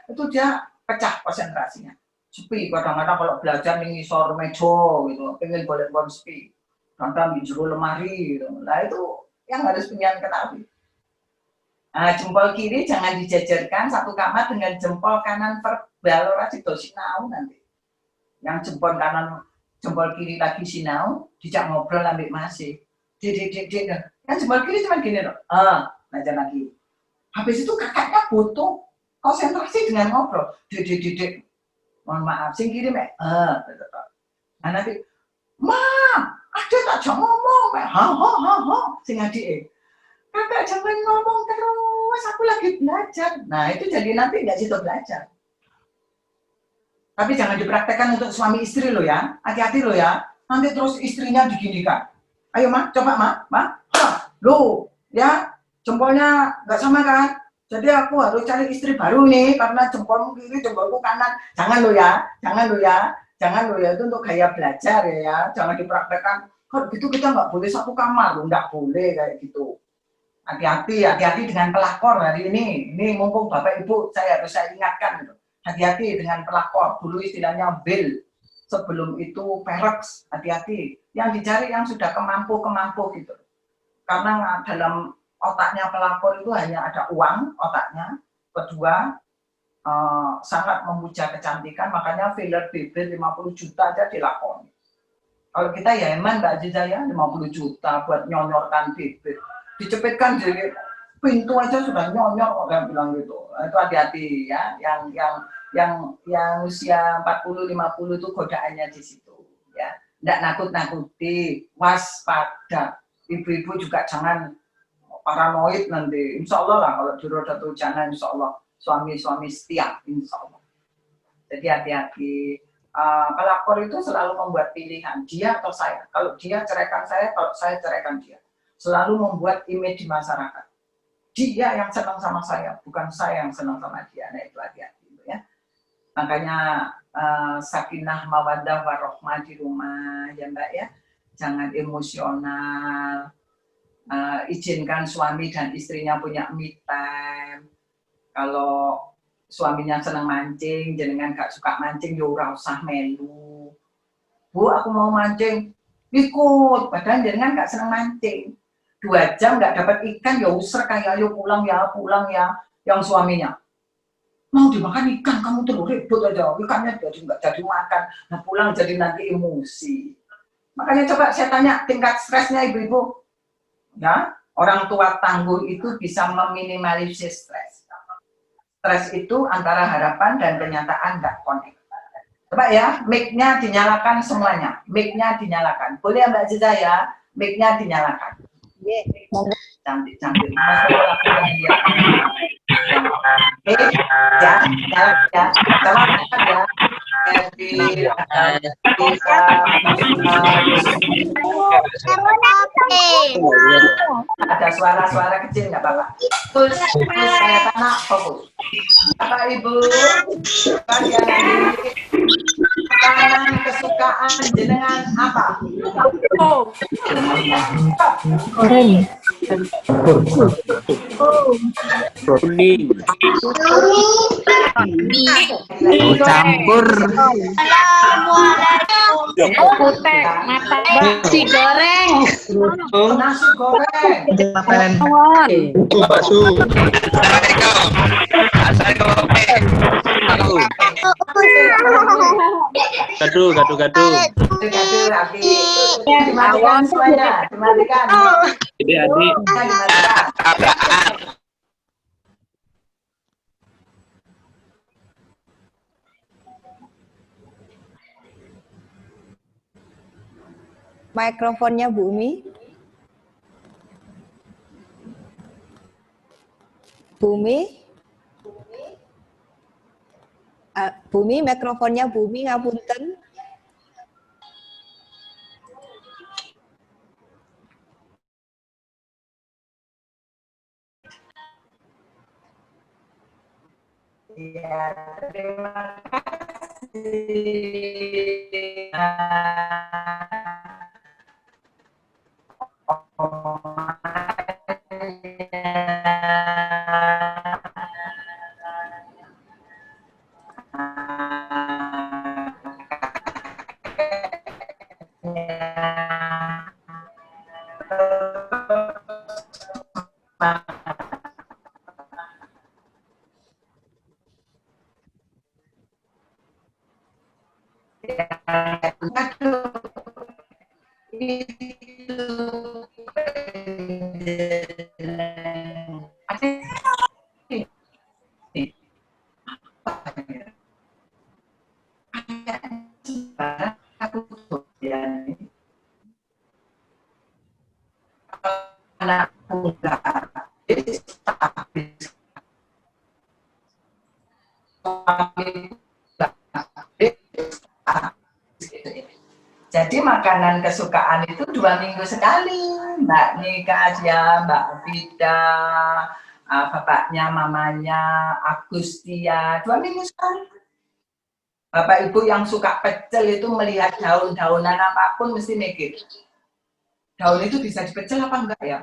itu dia pecah konsentrasinya. Sepi kadang-kadang kalau belajar ning ngisor meja gitu, pengen boleh-boleh sepi. Nonton di jero lemari gitu. Nah itu yang harus punya ketahui. Nah, jempol kiri jangan dijajarkan satu kamar dengan jempol kanan verbal ora sido sinau nanti. Yang jempol kanan jempol kiri lagi sinau, dijak ngobrol ambek masih. Dek. Kan jempol kiri cuma gini loh. Belajar lagi. Habis itu kakaknya butuh konsentrasi dengan ngobrol. Dek. Mohon maaf, sing kiri mek. Nah nanti, "Mam, adik tak jangan ngomong, ha, sing adik, kakak jangan ngomong terus, aku lagi belajar." Nah itu jadi nanti nggak situ belajar. Tapi jangan dipraktekkan untuk suami istri lo ya, hati-hati lo ya. Nanti terus istrinya diginikan. Ayo Ma, coba Ma, lo ya jempolnya nggak sama kan? Jadi aku harus cari istri baru nih karena jempolmu kiri, jempolku kanan. Jangan lo ya, itu untuk gaya belajar ya, jangan dipraktekkan. Kalau gitu kita nggak boleh satu kamar, nggak boleh kayak gitu. Hati-hati dengan pelakor hari ini. Ini mumpung Bapak Ibu saya ingatkan gitu. Hati-hati dengan pelakor. Dulu istilahnya bil. Sebelum itu pereks. Hati-hati. Yang dicari yang sudah kemampu gitu. Karena dalam otaknya pelakor itu hanya ada uang otaknya. Kedua, sangat memuja kecantikan, makanya filler bibir 50 juta aja dilakoni. Kalau kita ya emang Mbak Aziza ya 50 juta buat nyonyorkan bibir. Dicepitkan jadi pintu aja sudah nyonyor orang bilang gitu. Itu hati-hati ya, yang usia 40-50 itu godaannya di situ ya. Nggak nakut-nakuti, waspada. Ibu-ibu juga jangan paranoid nanti. Insya Allah lah kalau di roda jangan, insya Allah suami-suami setia, insya Allah. Jadi hati-hati. Pelakor itu selalu membuat pilihan, dia atau saya. Kalau dia ceraikan saya, kalau saya ceraikan dia. Selalu membuat image di masyarakat. Dia yang senang sama saya, bukan saya yang senang sama dia. Nah itu hati-hati ya. Makanya sakinah mawaddah warohmah di rumah ya Mbak ya. Jangan emosional. Izinkan suami dan istrinya punya me time. Kalau suaminya senang mancing, jenengan gak suka mancing, ya ora usah melu. Bu, aku mau mancing, ikut. Padahal jenengan gak senang mancing. 2 jam gak dapat ikan, ya usir kayak ayo pulang ya. Yang suaminya mau dimakan ikan, kamu terus ribut aja. Ikannya jadi gak jadi makan. Nah pulang jadi nanti emosi. Makanya coba saya tanya tingkat stresnya ibu-ibu. Ya, orang tua tangguh itu bisa meminimalisir stres. Stres itu antara harapan dan kenyataan nggak connect. Coba ya, mic-nya dinyalakan semuanya. Mic-nya dinyalakan. Boleh ya Mbak Aziza ya? Mic-nya dinyalakan. Cantik. Mas ya. Ya. Selamat ya. Ada suara-suara kecil nggak Bapak? Terus saya tanya fokus. Bapak Ibu, makanan kesukaan jenengan apa?
Goreng.
Kuning.
Campur.
Nasi goreng.
Nasi goreng.
Bakso. Assalamualaikum. Gaduh, gaduh, gaduh.
Gaduh, api. Dimatikan semuanya, dimatikan.
Jadi adik.
Dimatikan.
Mikrofonnya Bu Umi. Bu Umi. Bu Umi, mikrofonnya Bu Umi ngapunten.
Iya, terima kasih. Anak muda jadi makanan kesukaan itu 2 minggu sekali, Mbak Nika aja, Mbak Vida, bapaknya, mamanya, Agustia, 2 minggu sekali. Bapak Ibu yang suka pecel itu melihat daun-daunan apapun mesti mikir, daun itu bisa dipecel apa enggak ya?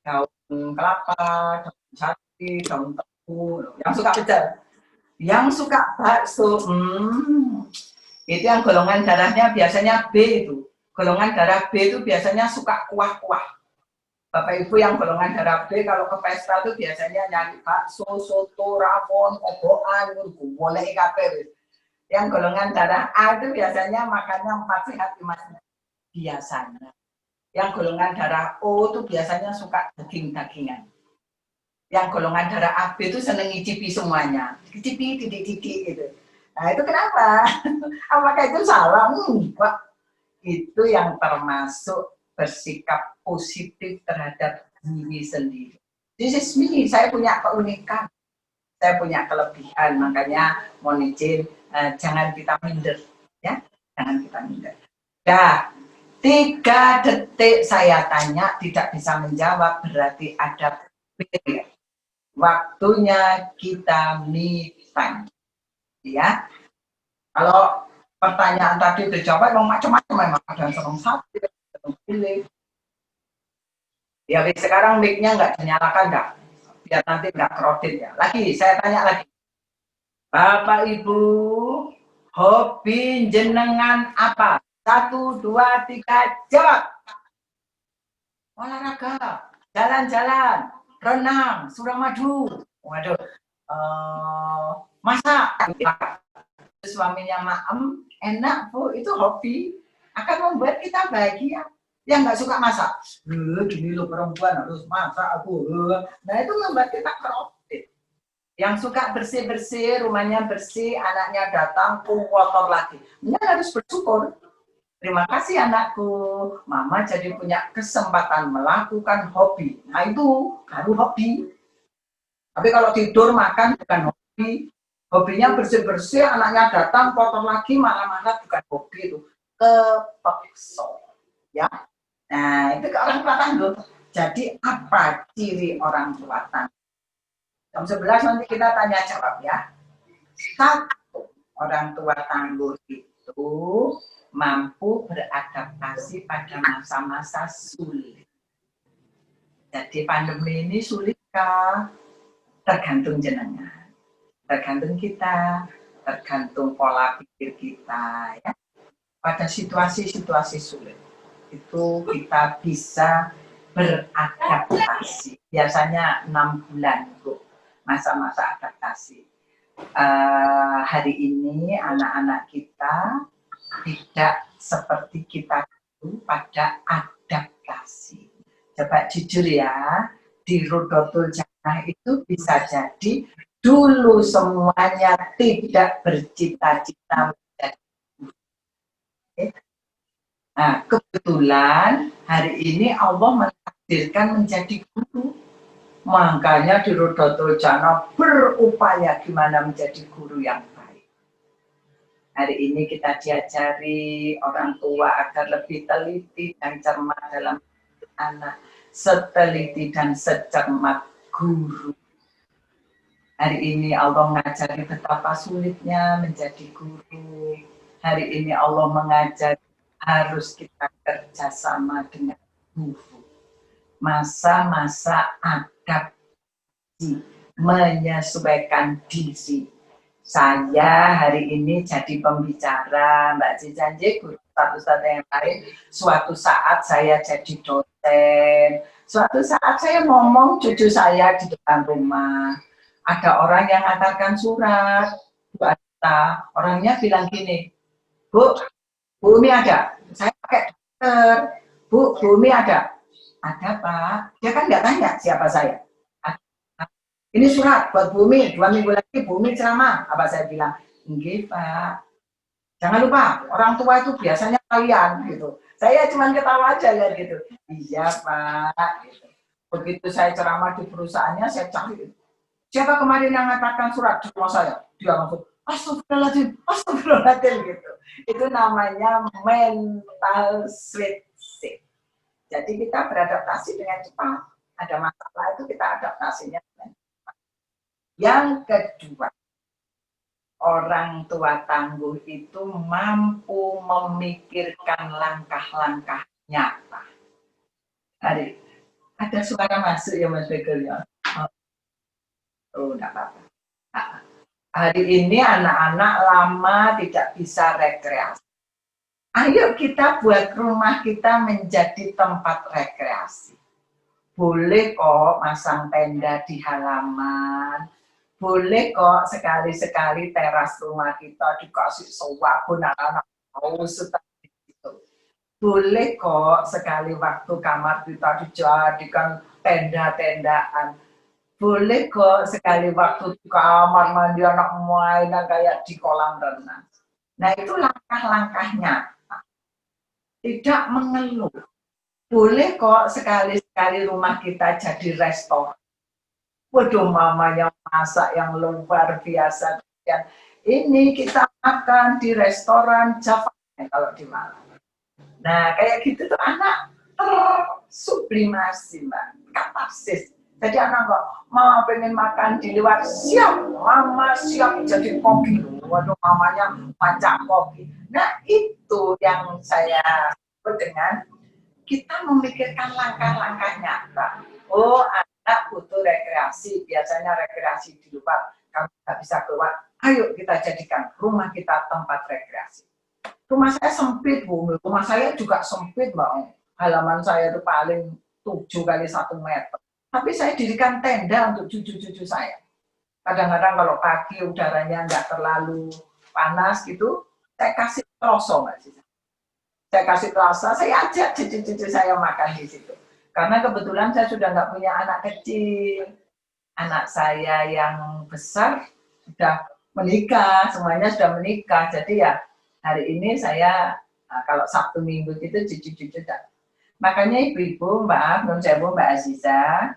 Daun kelapa, daun jati, daun tebu, yang suka pecel. Yang suka bakso, itu yang golongan darahnya biasanya B itu. Golongan darah B itu biasanya suka kuah-kuah. Bapak Ibu yang golongan darah B kalau ke pesta itu biasanya nyari bakso, soto, rawon, obokan, boleh kabeh. Yang golongan darah A itu biasanya makannya 4 sehat 5 sehat. Biasanya. Yang golongan darah O itu biasanya suka daging-dagingan. Yang golongan darah AB itu seneng ngicipi semuanya. Ngicipi titik-titik gitu. Nah itu kenapa? Apakah itu salah? Enggak. Itu yang termasuk bersikap positif terhadap diri sendiri. This is me, saya punya keunikan. Saya punya kelebihan, makanya mohon izin, jangan kita minder. Ya, jangan kita minder. Dah, 3 detik saya tanya, tidak bisa menjawab, berarti ada barrier. Waktunya kita me time. Ya, kalau pertanyaan tadi dijawab memang macam-macam, memang ada yang serem satu, serem pilih. Ya, sekarang mic-nya nggak dinyalakan, nggak? Biar nanti nggak krodit ya. Lagi, saya tanya lagi. Bapak Ibu, hobi jenengan apa? 1, 2, 3, jawab. Olahraga, jalan-jalan, renang, suramadu. Waduh, masak. Suaminya maem, enak Bu, itu hobi. Akan membuat kita bahagia. Yang nggak suka masak, gini loh perempuan harus masak aku. Nah itu membuat kita kredit. Yang suka bersih-bersih, rumahnya bersih, anaknya datang, kotor lagi. Ini harus bersyukur. Terima kasih anakku, mama jadi punya kesempatan melakukan hobi. Nah itu baru hobi. Tapi kalau tidur, makan bukan hobi. Hobinya bersih-bersih, anaknya datang, kotor lagi, marah-marah bukan hobi itu. Kepeksa. Ya. Nah, itu ke orang tua tangguh. Jadi apa ciri orang tua tangguh? Jam 11 nanti kita tanya jawab ya. 1, orang tua tangguh itu mampu beradaptasi pada masa-masa sulit. Jadi pandemi ini sulitkah? Tergantung jenengan. Tergantung kita, tergantung pola pikir kita ya. Pada situasi-situasi sulit itu kita bisa beradaptasi. Biasanya 6 bulan Bu, masa-masa adaptasi. hari ini anak-anak kita tidak seperti kita dulu pada adaptasi. Coba jujur ya, di Rodotul Jannah itu bisa jadi dulu semuanya tidak bercita-cita menjadi guru. Nah, kebetulan hari ini Allah mentakdirkan menjadi guru. Makanya di Rodotul Jannah berupaya gimana menjadi guru yang baik. Hari ini kita diajari orang tua agar lebih teliti dan cermat dalam anak, seteliti dan secermat guru. Hari ini Allah mengajari betapa sulitnya menjadi guru. Hari ini Allah mengajari harus kita kerjasama dengan guru. Masa-masa adaptasi, menyesuaikan diri. Saya hari ini jadi pembicara, Mbak Ci janji guru satu-satu yang lain. Suatu saat saya jadi dosen, suatu saat saya ngomong cucu saya di depan rumah. Ada orang yang antarkan surat, Bu Adita, orangnya bilang gini, Bu Umi ada? Saya pakai dokter. Bu Umi ada? Ada Pak. Dia kan nggak tanya siapa saya. Ini surat buat Bumi, 2 minggu lagi Bumi ceramah. Apa saya bilang? Enggak Pak. Jangan lupa, orang tua itu biasanya kalian gitu. Saya cuma ketawa aja ya gitu. Iya Pak. Gitu. Begitu saya ceramah di perusahaannya, saya cari. Siapa kemarin yang mengatakan surat di rumah saya? Dia langsung, astagfirullahaladzim, astagfirullahaladzim gitu. Itu namanya mental switching. Jadi kita beradaptasi dengan cepat. Ada masalah itu kita adaptasinya dengan cepat. Yang kedua, orang tua tangguh itu mampu memikirkan langkah-langkah nyata. Ada suara masuk ya Mas Bekel ya? Oh, enggak apa-apa. Hari ini anak-anak lama tidak bisa rekreasi. Ayo kita buat rumah kita menjadi tempat rekreasi. Boleh kok masang tenda di halaman. Boleh kok sekali-sekali teras rumah kita dikasih sewakun anak-anak mau seperti itu. Boleh kok sekali waktu kamar kita dijadikan tenda-tendaan. Boleh kok sekali waktu di kamar mandi anak mainan kayak di kolam renang. Nah itu langkah-langkahnya. Tidak mengeluh. Boleh kok sekali-sekali rumah kita jadi restoran. Waduh mamanya masak yang luar biasa. Ini kita makan di restoran Java kalau di Malang. Nah kayak gitu tuh anak tersublimasi Mbak, katarsis. Jadi anak kok mau pengen makan di luar, siap, mama siap jadi koki. Waduh mamanya macam koki. Nah itu yang saya sebut dengan kita memikirkan langkah-langkah nyata. Oh anak butuh rekreasi, biasanya rekreasi di luar, kamu nggak bisa keluar, ayo kita jadikan rumah kita tempat rekreasi. Rumah saya sempit Bu, rumah saya juga sempit Mbak. Halaman saya itu paling 7 kali 1 meter. Tapi saya dirikan tenda untuk cucu-cucu saya. Kadang-kadang kalau pagi udaranya nggak terlalu panas gitu, saya kasih troso Mbak Cica. Saya kasih terasa, saya ajak cucu-cucu saya makan di situ. Karena kebetulan saya sudah nggak punya anak kecil. Anak saya yang besar sudah menikah, semuanya sudah menikah. Jadi ya hari ini saya, kalau Sabtu Minggu itu cucu-cucu datang. Makanya ibu-ibu, Mbak Aziza,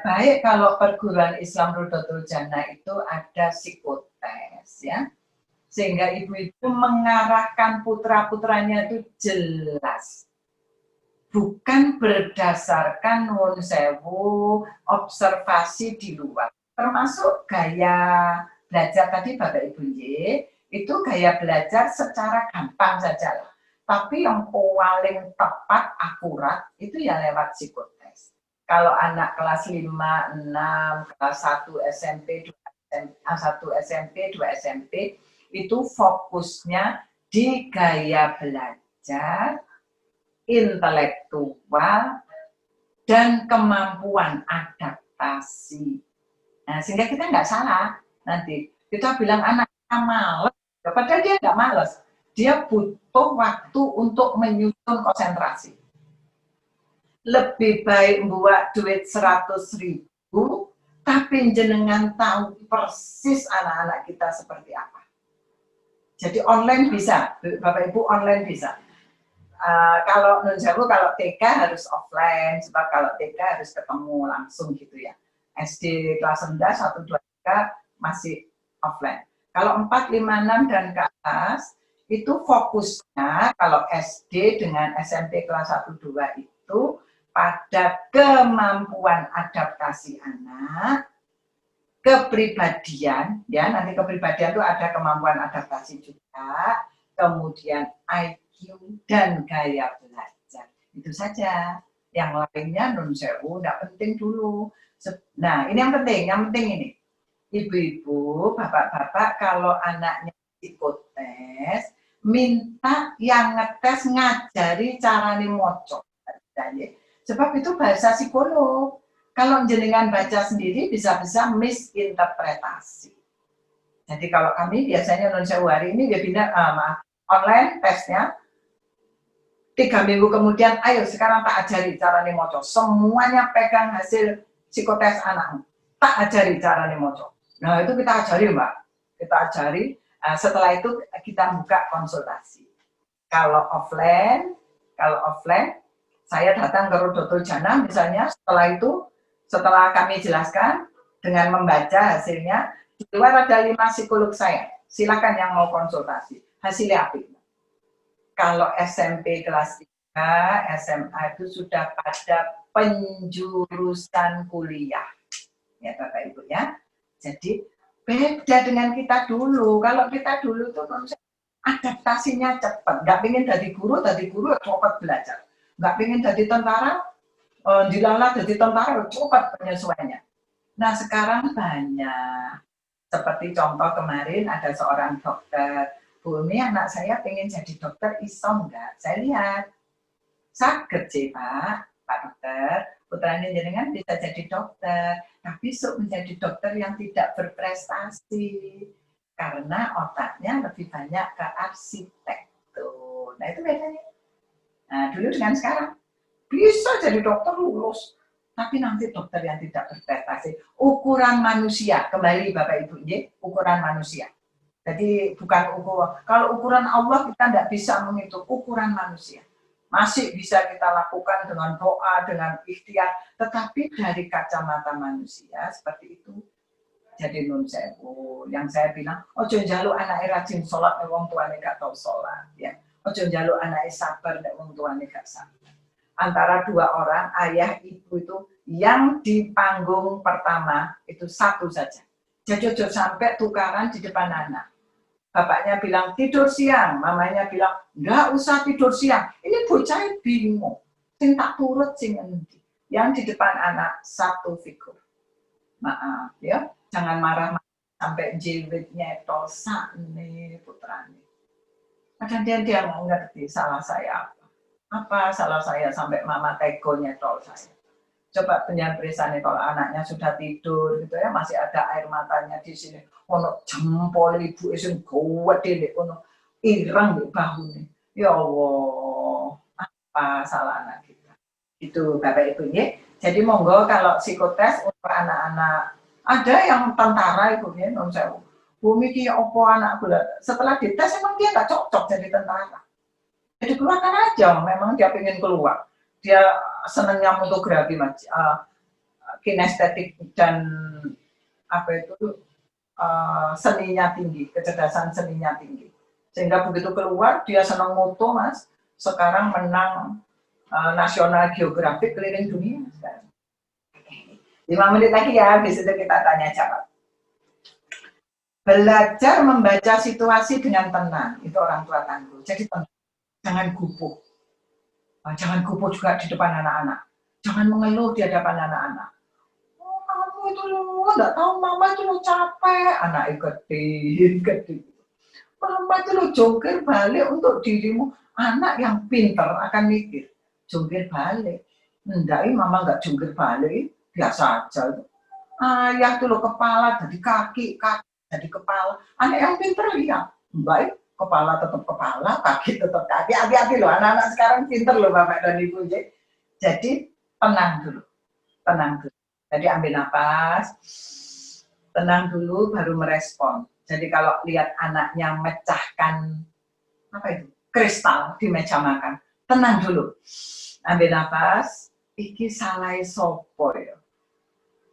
baik kalau perguruan Islam Rodotul Jannah itu ada psikotes ya. Sehingga ibu-ibu mengarahkan putra-putranya itu jelas. Bukan berdasarkan nuwun sewu observasi di luar. Termasuk gaya belajar tadi Bapak Ibu itu gaya belajar secara gampang saja. Tapi yang paling tepat, akurat, itu ya lewat psikotes. Kalau anak kelas 5, 6, kelas 1 SMP, 1 SMP, 2 SMP, itu fokusnya di gaya belajar, intelektual, dan kemampuan adaptasi. Nah, sehingga kita nggak salah. nanti kita bilang anaknya malas, padahal dia nggak malas, dia butuh waktu untuk menyusun konsentrasi. Lebih baik buat duit 100.000, tapi jenengan tahu persis anak-anak kita seperti apa. Jadi online bisa, Bapak Ibu online bisa. Kalau Nun Sewu, kalau TK harus offline, sebab kalau TK harus ketemu langsung gitu ya. SD kelas rendah 1, 2, 3 masih offline. Kalau 4, 5, 6 dan ke atas, itu fokusnya kalau SD dengan SMP kelas 1, 2 itu pada kemampuan adaptasi anak, kepribadian, ya nanti kepribadian itu ada kemampuan adaptasi juga, kemudian IQ dan gaya belajar. Itu saja. Yang lainnya Nun Sewu, tidak penting dulu. Nah, ini yang penting ini. Ibu-ibu, bapak-bapak, kalau anaknya psikotes, minta yang ngetes ngajari carane moco. Sebab itu bahasa psikolog. Kalau jenengan baca sendiri bisa-bisa misinterpretasi. Jadi kalau kami biasanya Nun Sewu hari ini webinar online tesnya 3 minggu kemudian, ayo sekarang tak ajari carane moco. Semuanya pegang hasil psikotes anakmu. Tak ajari carane moco. Nah itu kita ajari Mbak. Kita ajari, setelah itu kita buka konsultasi. Kalau offline, saya datang ke Rodotul Jannah misalnya, setelah kami jelaskan dengan membaca hasilnya, di luar ada 5 psikolog saya. Silakan yang mau konsultasi. Hasilnya apa? Kalau SMP kelas 3, SMA itu sudah pada penjurusan kuliah. Ya Bapak Ibu ya. Jadi beda dengan kita dulu. Kalau kita dulu tuh adaptasinya cepat. Nggak pengen jadi guru cepat belajar. Nggak pengen jadi tentara, dilala jadi tentara, cepat penyesuaiannya. Nah sekarang banyak. Seperti contoh kemarin ada seorang dokter, Bu Umi, anak saya pengen jadi dokter, iso enggak? Saya lihat, sakit sih Pak Dokter, putranya jenengan bisa jadi dokter, tapi sok menjadi dokter yang tidak berprestasi, karena otaknya lebih banyak ke arsitektur. Nah itu bedanya. Nah dulu dengan sekarang, bisa jadi dokter lulus, tapi nanti dokter yang tidak berprestasi. Ukuran manusia, kembali Bapak Ibu, ukuran manusia. Jadi bukan kalau ukuran Allah kita tidak bisa menghitung ukuran manusia. Masih bisa kita lakukan dengan doa, dengan ikhtiar, tetapi dari kacamata manusia seperti itu. Jadi Nun Sewu, yang saya bilang, ojo njaluk anake rajin sholat, wong tuane gak tau sholat. Ya. Ojo njaluk anake sabar, wong tuane gak sabar. Antara 2 orang, ayah ibu itu, yang di panggung pertama itu satu saja. Jadi ojo sampai tukaran di depan anak. Bapaknya bilang tidur siang, mamanya bilang enggak usah tidur siang. Ini bocah bingung, sing tak turut sing endi. Yang di depan anak satu figur. Maaf ya, jangan marah-marah sampai jilbabnya tosak nih putrane. Kadang dia nggak ngerti salah saya apa. Apa salah saya sampai mama tegonya tol saya. Coba penjampresannya kalau anaknya sudah tidur gitu ya, masih ada air matanya di sini. Ono jempol ibu sing gede, ono ireng di bahune. Ya Allah, apa salah anak kita? Itu Bapak Ibu ya. Jadi monggo kalau psikotes untuk anak-anak, ada yang tentara itu ya, Nun Sewu. Bumi ki opo anak gula. Setelah dites emang dia nggak cocok jadi tentara. Jadi keluarkan aja, memang dia pengen keluar. Dia senangnya fotografi, kinestetik dan apa itu seninya tinggi, kecerdasan seninya tinggi. Sehingga begitu keluar dia senang moto Mas. Sekarang menang National Geographic keliling dunia. 5 menit lagi ya, habis itu kita tanya jawab. Belajar membaca situasi dengan tenang, itu orang tua tangguh. Jadi tenang, jangan gupuh. Jangan gupuh juga di depan anak-anak. Jangan mengeluh di hadapan anak-anak. Oh, kamu itu lu nggak tahu mama itu lu capek. Anak gede. Mama itu lu jongkir balik untuk dirimu. Anak yang pintar akan mikir. Jongkir balik. Enggak, mama nggak jongkir balik. Biasa aja. Ayah itu lo kepala jadi kaki jadi kepala. Anak yang pinter ya, baik kepala tetap kepala, kaki tetap kaki. Hati-hati loh, anak-anak sekarang pinter loh Bapak dan Ibu. Jadi tenang dulu, tenang dulu. Jadi ambil nafas, tenang dulu, baru merespon. Jadi kalau lihat anaknya mecahkan apa itu kristal di meja makan, tenang dulu, ambil nafas. Iki salai sopo ya.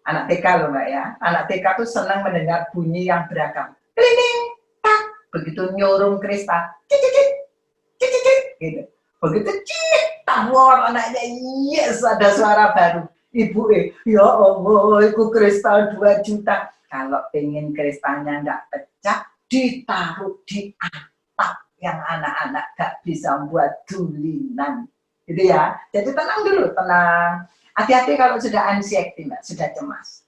Anak TK loh Mbak ya. Anak TK tuh senang mendengar bunyi yang beragam. Klining, tak. Begitu nyorong kristal, cicit, cicit, gitu. Begitu cicit, tawar anaknya, yes ada suara baru. Ibu ya Allah, itu kristal 2 juta. Kalau pengen kristalnya nggak pecah, ditaruh di atap yang anak-anak gak bisa buat dulinan. Gitu ya. Jadi tenang dulu, tenang. Hati-hati kalau sudah anxiety, Mbak, sudah cemas.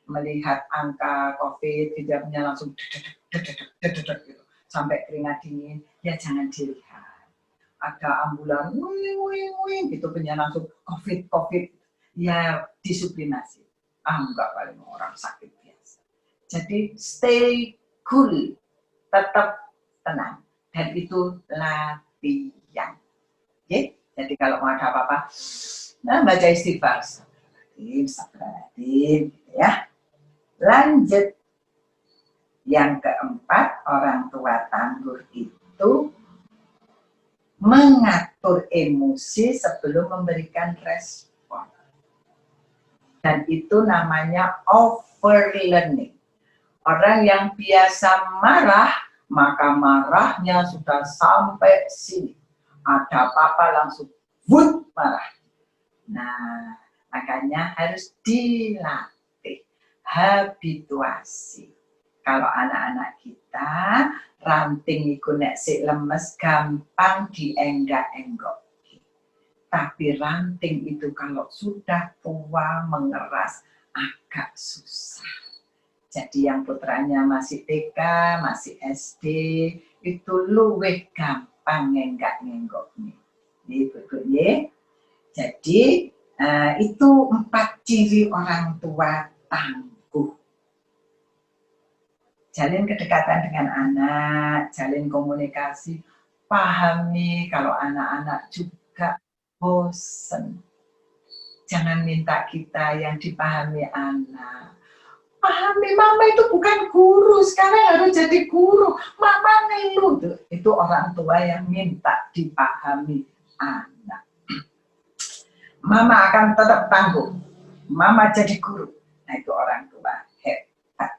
Melihat angka COVID, hidupnya langsung gitu, sampai keringat dingin, ya jangan dilihat. Ada ambulan, wing, gitu, punya langsung COVID, ya disublimasi. Enggak, paling orang sakit biasa. Jadi stay cool, tetap tenang. Dan itu latihan. Okay? Jadi kalau mau ada apa-apa, baca istighfar. Astagfirullahaladzim, gitu ya. Lanjut. Yang keempat, orang tua tangguh itu mengatur emosi sebelum memberikan respon. Dan itu namanya overlearning. Orang yang biasa marah, maka marahnya sudah sampai sini. Ada apa-apa langsung wut marah. Nah, makanya harus dilatih, habituasi. Kalau anak-anak kita ranting iku nek sik lemes gampang dienggak-enggok. Tapi ranting itu kalau sudah tua mengeras agak susah. Jadi yang putranya masih TK, masih SD, itu luwih gampang ngenggak-ngenggoknya. Ini jadi itu 4 ciri orang tua tangguh. Jalin kedekatan dengan anak, jalin komunikasi, pahami kalau anak-anak juga bosen. Jangan minta kita yang dipahami anak. Pahami, mama itu bukan guru, sekarang harus jadi guru. Mama ngeluh. Itu orang tua yang minta dipahami anak. Mama akan tetap tangguh. Mama jadi guru. Nah itu orang tua hebat.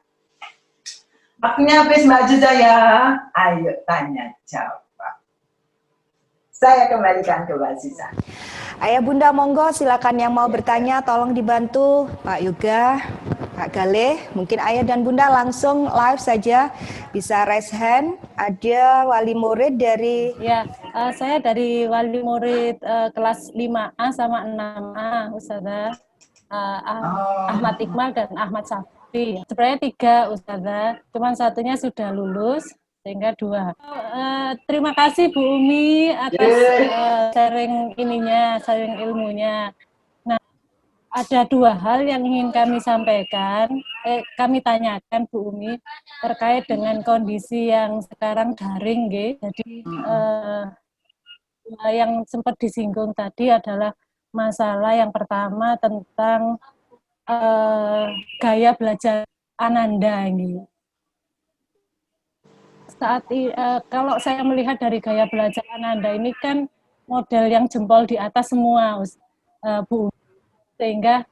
Waktunya habis Mbak Juda ya. Ayo tanya jawab. Saya kembalikan ke Mbak Sisa.
Ayah Bunda monggo silakan yang mau bertanya tolong dibantu Pak Yoga, Pak Galih. Mungkin Ayah dan Bunda langsung live saja bisa raise hand. Ada wali murid dari
Saya dari wali murid kelas 5A sama 6A, Ustazah. Ahmad Iqbal dan Ahmad Safi. Sebenarnya 3, Ustazah. Cuman satunya sudah lulus, sehingga 2. Terima kasih Bu Umi atas sharing ilmunya. Nah, ada 2 hal yang ingin kami sampaikan, kami tanyakan Bu Umi terkait dengan kondisi yang sekarang daring, Jadi yang sempat disinggung tadi adalah masalah yang pertama tentang gaya belajar Ananda ini. Kalau saya melihat dari gaya belajar Ananda ini kan model yang jempol di atas semua, Bu. Sehingga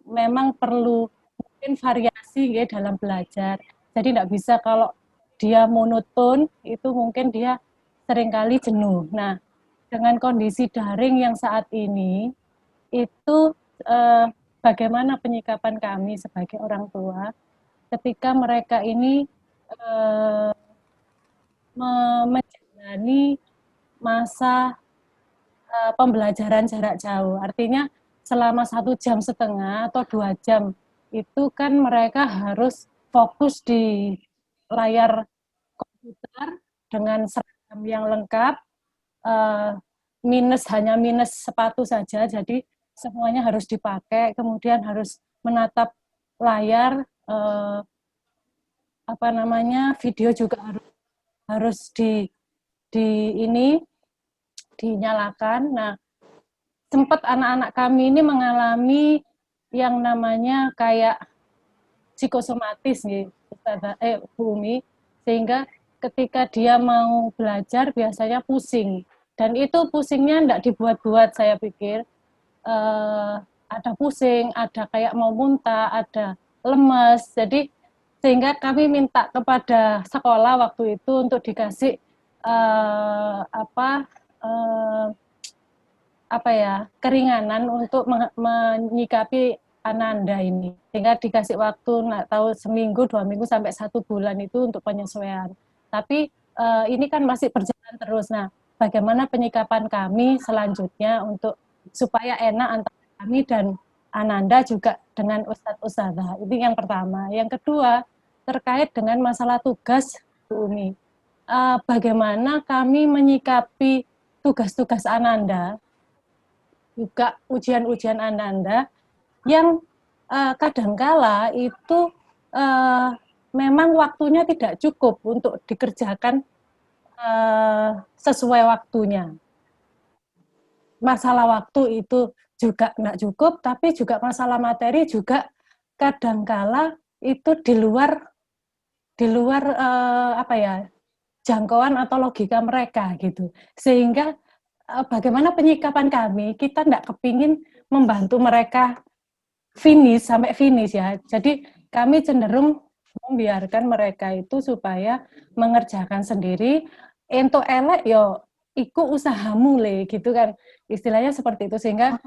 memang perlu mungkin variasi dalam belajar. Jadi tidak bisa kalau dia monoton, itu mungkin dia seringkali jenuh. Nah, dengan kondisi daring yang saat ini, itu bagaimana penyikapan kami sebagai orang tua ketika mereka ini menjalani masa pembelajaran jarak jauh. Artinya selama 1,5 jam atau 2 jam itu kan mereka harus fokus di layar komputer dengan seragam yang lengkap, hanya minus sepatu saja, jadi semuanya harus dipakai, kemudian harus menatap layar eh, apa namanya, video juga harus ini dinyalakan. Nah, sempat anak-anak kami ini mengalami yang namanya kayak psikosomatis nih, Bu Umi, sehingga ketika dia mau belajar biasanya pusing, dan itu pusingnya enggak dibuat-buat. Saya pikir ada pusing, ada kayak mau muntah, ada lemes. Jadi sehingga kami minta kepada sekolah waktu itu untuk dikasih keringanan untuk menyikapi Ananda ini, sehingga dikasih waktu nggak tahu seminggu, 2 minggu sampai 1 bulan itu untuk penyesuaian. Tapi ini kan masih berjalan terus. Nah, bagaimana penyikapan kami selanjutnya untuk supaya enak antara kami dan Ananda juga dengan Ustadz-ustadzah. Ini yang pertama. Yang kedua, terkait dengan masalah tugas, Bu Umi. Bagaimana kami menyikapi tugas-tugas Ananda, juga ujian-ujian Ananda, yang kadangkala itu memang waktunya tidak cukup untuk dikerjakan sesuai waktunya. Masalah waktu itu juga nggak cukup, tapi juga masalah materi juga kadangkala itu di luar jangkauan atau logika mereka gitu. Sehingga bagaimana penyikapan kami, kita nggak kepingin membantu mereka sampai finish ya. Jadi kami cenderung membiarkan mereka itu supaya mengerjakan sendiri, ento elek yo iku usahamu le gitu kan, istilahnya seperti itu, sehingga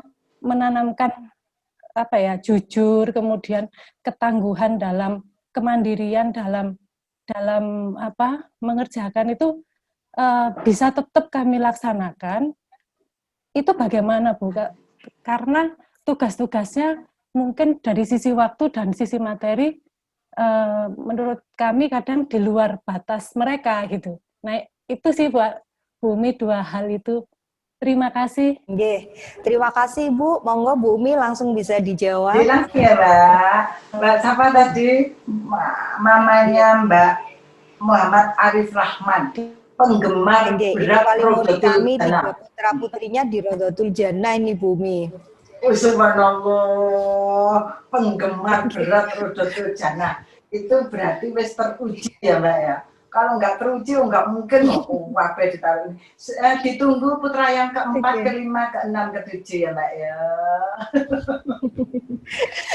menanamkan jujur, kemudian ketangguhan dalam kemandirian dalam mengerjakan itu bisa tetap kami laksanakan. Itu bagaimana Bu? Karena tugas-tugasnya mungkin dari sisi waktu dan sisi materi menurut kami kadang di luar batas mereka gitu. Nah, itu sih Bu Umi, 2 hal itu. Terima kasih.
Nggih, terima kasih Bu. Monggo Bu Umi langsung bisa dijawab.
Bilang ya Mbak. Mbak siapa tadi? Mamanya Mbak Muhammad Arif Rahman. Penggemar berat
Rodotul kami
Jannah.
putra putrinya di Rodotul Jannah ini Bu Umi.
Subhanallah, penggemar berat Rodotul Jannah. Itu berarti wis teruji ya Mbak ya. Kalau nggak teruji, nggak mungkin wape ditaruh. Ditunggu putra yang keempat, kelima, keenam, ketujuh ya Mbak ya.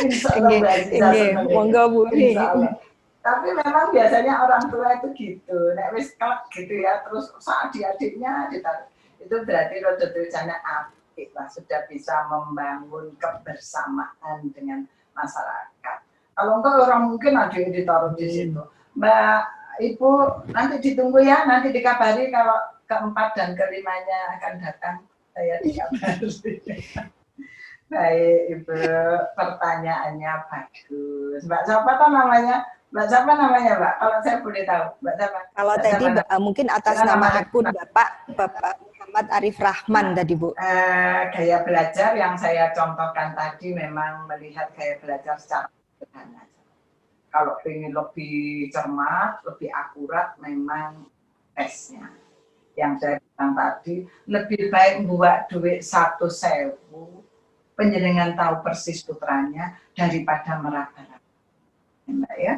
Insya Allah Mbak Aziza senang.
Monggo Bu Umi.
Tapi memang biasanya orang tua itu gitu, nek wis kelak gitu ya, terus adik-adiknya ditaruh. Itu berarti Rodotul Jannah apik lah, sudah bisa membangun kebersamaan dengan masyarakat. Kalau enggak orang mungkin adik ditaruh di situ. Mbak Ibu nanti ditunggu ya, nanti dikabari kalau keempat dan kelimanya akan datang, saya dikabari. Baik Ibu, pertanyaannya bagus. Mbak siapa tuh namanya? Mbak siapa namanya Mbak? Kalau saya boleh tahu, Mbak siapa?
Kalau
Mbak
tadi
siapa?
mungkin atas nama akun Bapak Muhammad Arif Rahman tadi Bu.
Gaya belajar yang saya contohkan tadi memang melihat gaya belajar secara sederhana. Kalau ingin lebih cermat, lebih akurat, memang tesnya. Yang saya bilang tadi, lebih baik buat duit 1.000, penjenengan tahu persis putranya, daripada meraba-raba. Mbak ya.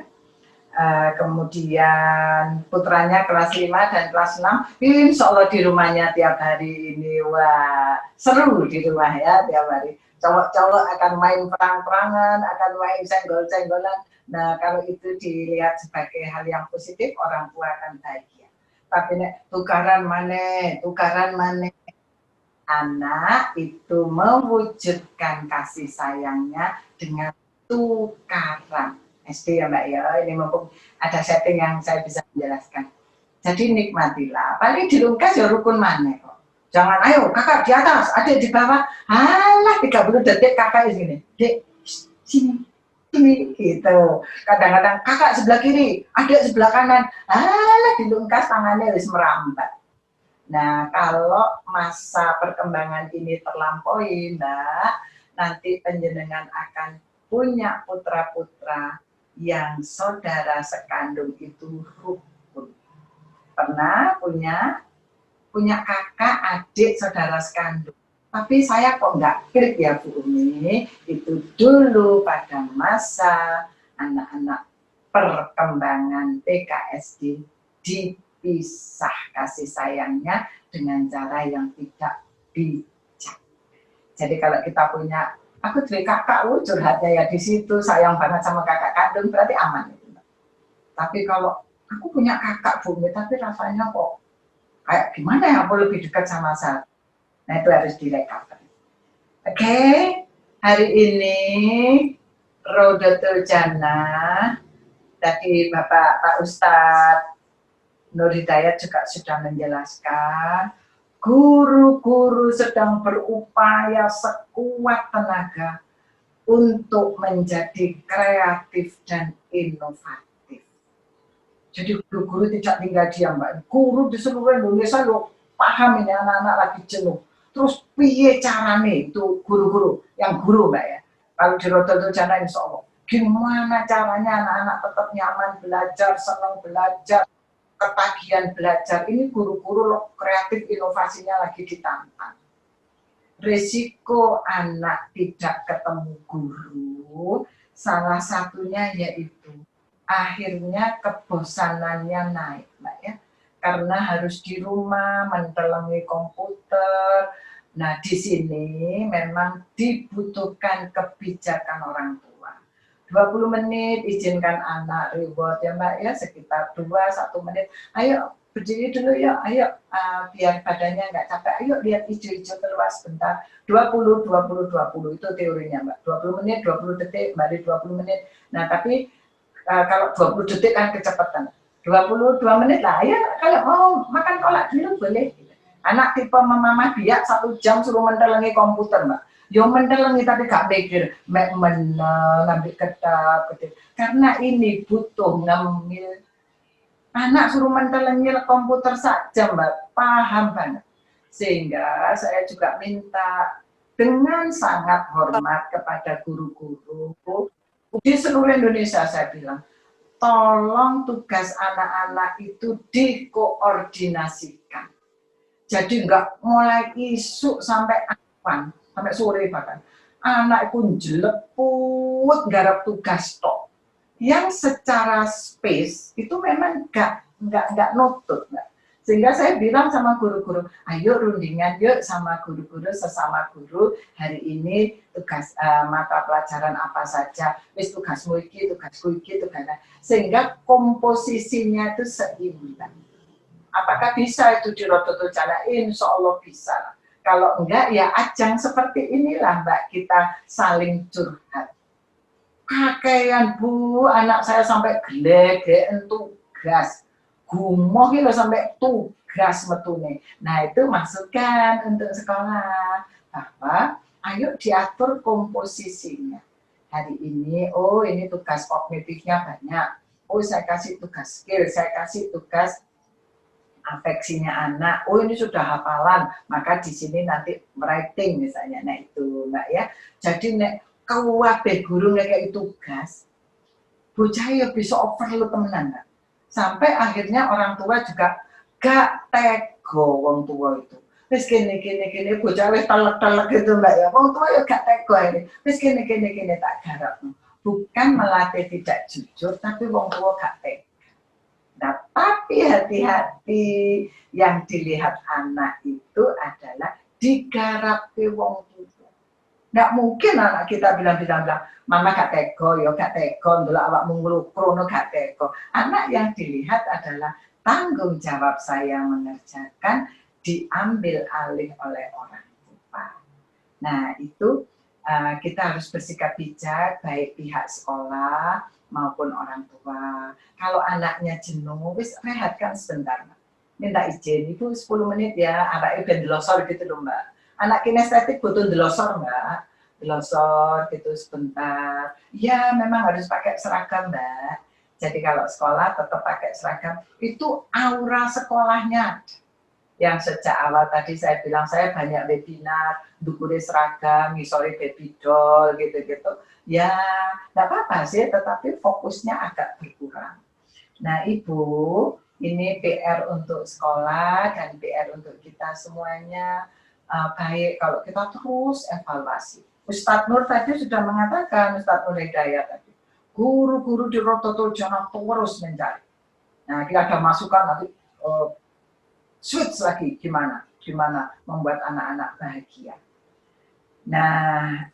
Kemudian putranya kelas 5 dan kelas 6, insya Allah di rumahnya tiap hari ini, wah seru di rumah ya tiap hari. Cowok-cowok akan main perang-perangan, akan main senggol-senggolan. Nah kalau itu dilihat sebagai hal yang positif, orang tua akan bahagia. Tapi tukaran mana, anak itu mewujudkan kasih sayangnya dengan tukaran. SD ya Mbak ya, ini mumpung ada setting yang saya bisa menjelaskan. Jadi nikmatilah, paling dilungkas ya rukun mana kok. Jangan ayo kakak di atas, adik di bawah, alah 30 detik kakak di sini, dek sini gitu. Kadang-kadang kakak sebelah kiri, adik sebelah kanan, alah dilungkas tangannya harus merambat. Nah kalau masa perkembangan ini terlampaui Mbak, nanti penjenengan akan punya putra-putra yang saudara sekandung itu rukun. Pernah punya kakak, adik, saudara sekandung. Tapi saya kok nggak klik ya Bu Umi, itu dulu pada masa anak-anak perkembangan PKSD dipisah kasih sayangnya dengan cara yang tidak bijak. Jadi kalau kita punya, aku dari kakak, curhatnya ya di situ, sayang banget sama kakak kandung, berarti aman. Tapi kalau aku punya kakak Bumi, tapi rasanya kok kayak gimana ya, aku lebih dekat sama saya. Nah itu harus direkap. Oke, hari ini Rodatul Jannah, tadi Pak Ustadz Nur Hidayat juga sudah menjelaskan, guru-guru sedang berupaya sekuat tenaga untuk menjadi kreatif dan inovatif. Jadi guru-guru tidak tinggal diam, Mbak. Guru di seluruh Indonesia lo paham ini anak-anak lagi jenuh. Terus piye carane itu guru-guru, yang guru Mbak ya. Kalau di Rodatul Jannah insya Allah, gimana caranya anak-anak tetap nyaman belajar, senang belajar, ketagihan belajar. Ini guru-guru kreatif inovasinya lagi ditantang. Risiko anak tidak ketemu guru, salah satunya yaitu akhirnya kebosanannya naik, Mbak ya. Karena harus di rumah mentelengi komputer. Nah, di sini memang dibutuhkan kebijakan orang tua. 20 menit izinkan anak reward ya Mbak ya, sekitar 2-1 menit. Ayo berdiri dulu ya, ayo biar badannya nggak capek. Ayo lihat hijau-hijau keluar sebentar. 20 itu teorinya Mbak. 20 menit, 20 detik, kembali 20 menit. Nah, tapi kalau 20 detik kan kecepatan. 22 menit lah, ya kalau mau makan kolak dulu boleh. Anak tipe mama biak 1 jam suruh mentelengi komputer Mbak. Yo mentelengi tapi gak mikir, ngambil ketap, karena ini butuh ngambil. Anak suruh mentelengi komputer saja Mbak, paham banget. Sehingga saya juga minta dengan sangat hormat kepada guru-guru di seluruh Indonesia, saya bilang, tolong tugas anak-anak itu dikoordinasikan. Jadi nggak mulai isuk sampai awan, sampai sore bahkan. Anak itu jeleput garap tugas tok. Yang secara space itu memang nggak nutut, Mbak. Sehingga saya bilang sama guru-guru, ayo rundingan yuk sama guru-guru, sesama guru, hari ini tugas mata pelajaran apa saja, wis tugasmu iki, tugasku iki, tugasnya. Sehingga komposisinya itu seimbang. Apakah bisa itu di Rodatul Jannah? Insya Allah bisa. Kalau enggak, ya ajang seperti inilah Mbak, kita saling curhat. Kakean Bu, anak saya sampai gede-gede tugas. Gumoh loh sampai tugas metune. Nah itu masukkan untuk sekolah. Bahwa ayo diatur komposisinya. Hari ini, oh ini tugas kognitifnya banyak. Oh saya kasih tugas skill, saya kasih tugas afeksinya anak, oh ini sudah hafalan, maka di sini nanti writing misalnya, nah itu Mbak ya. Jadi nek kabeh guru kayak tugas, bocah ya bisa overload temenan Mbak. Sampai akhirnya orang tua juga gak tego wong tua itu. Wis kene bocah wis telek-telek gitu Mbak ya. Wong tua ya gak tego ini. Wis kene tak garap. Bukan melatih tidak jujur, tapi wong tua gak tego. Nah, tapi hati-hati, yang dilihat anak itu adalah digarap ke wong tua. Nggak mungkin anak kita bilang, mama gak tego, yo gak tego, ndelok awakmu nglukrono gak tego. Anak yang dilihat adalah tanggung jawab saya mengerjakan diambil alih oleh orang tua. Nah, itu kita harus bersikap bijak, baik pihak sekolah maupun orang tua. Kalau anaknya jenuh, wis rehatkan sebentar. Minta izin, Ibu 10 menit ya, anaknya ben delosor gitu loh Mbak. Anak kinestetik butuh delosor Mbak, delosor gitu sebentar. Ya memang harus pakai seragam Mbak. Jadi kalau sekolah tetap pakai seragam, itu aura sekolahnya. yang sejak awal tadi saya bilang saya banyak webinar, dukure seragam, ngisori baby doll gitu-gitu. Ya, nggak apa-apa sih, tetapi fokusnya agak berkurang. Nah, Ibu, ini PR untuk sekolah dan PR untuk kita semuanya. Baik kalau kita terus evaluasi. Ustadz Nur tadi sudah mengatakan, Ustadz Nur Hidayat tadi, guru-guru di Rodotul Jannah terus mencari. Nah, kita ada masukan nanti switch lagi gimana membuat anak-anak bahagia. Nah,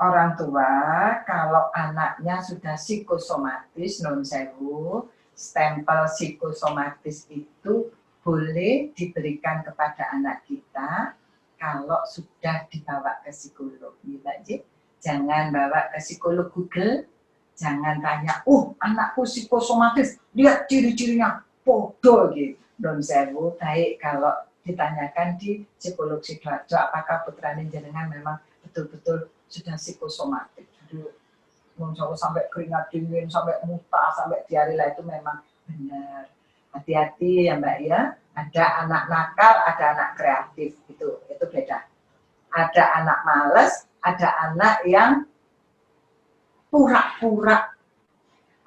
orang tua kalau anaknya sudah psikosomatis, non sewu, stempel psikosomatis itu boleh diberikan kepada anak kita kalau sudah dibawa ke psikolog. Jangan bawa ke psikolog Google, jangan tanya, anakku psikosomatis, lihat ciri-cirinya, podo gitu. Non sewu, baik kalau ditanyakan di psikolog Sidoarjo, apakah putra jenengan memang betul-betul sudah psikosomatik. Jadi, sampai keringat dingin, sampai muntah, sampai diare lah itu memang benar. Hati-hati ya Mbak ya. Ada anak nakal, ada anak kreatif, itu beda. Ada anak males, ada anak yang pura-pura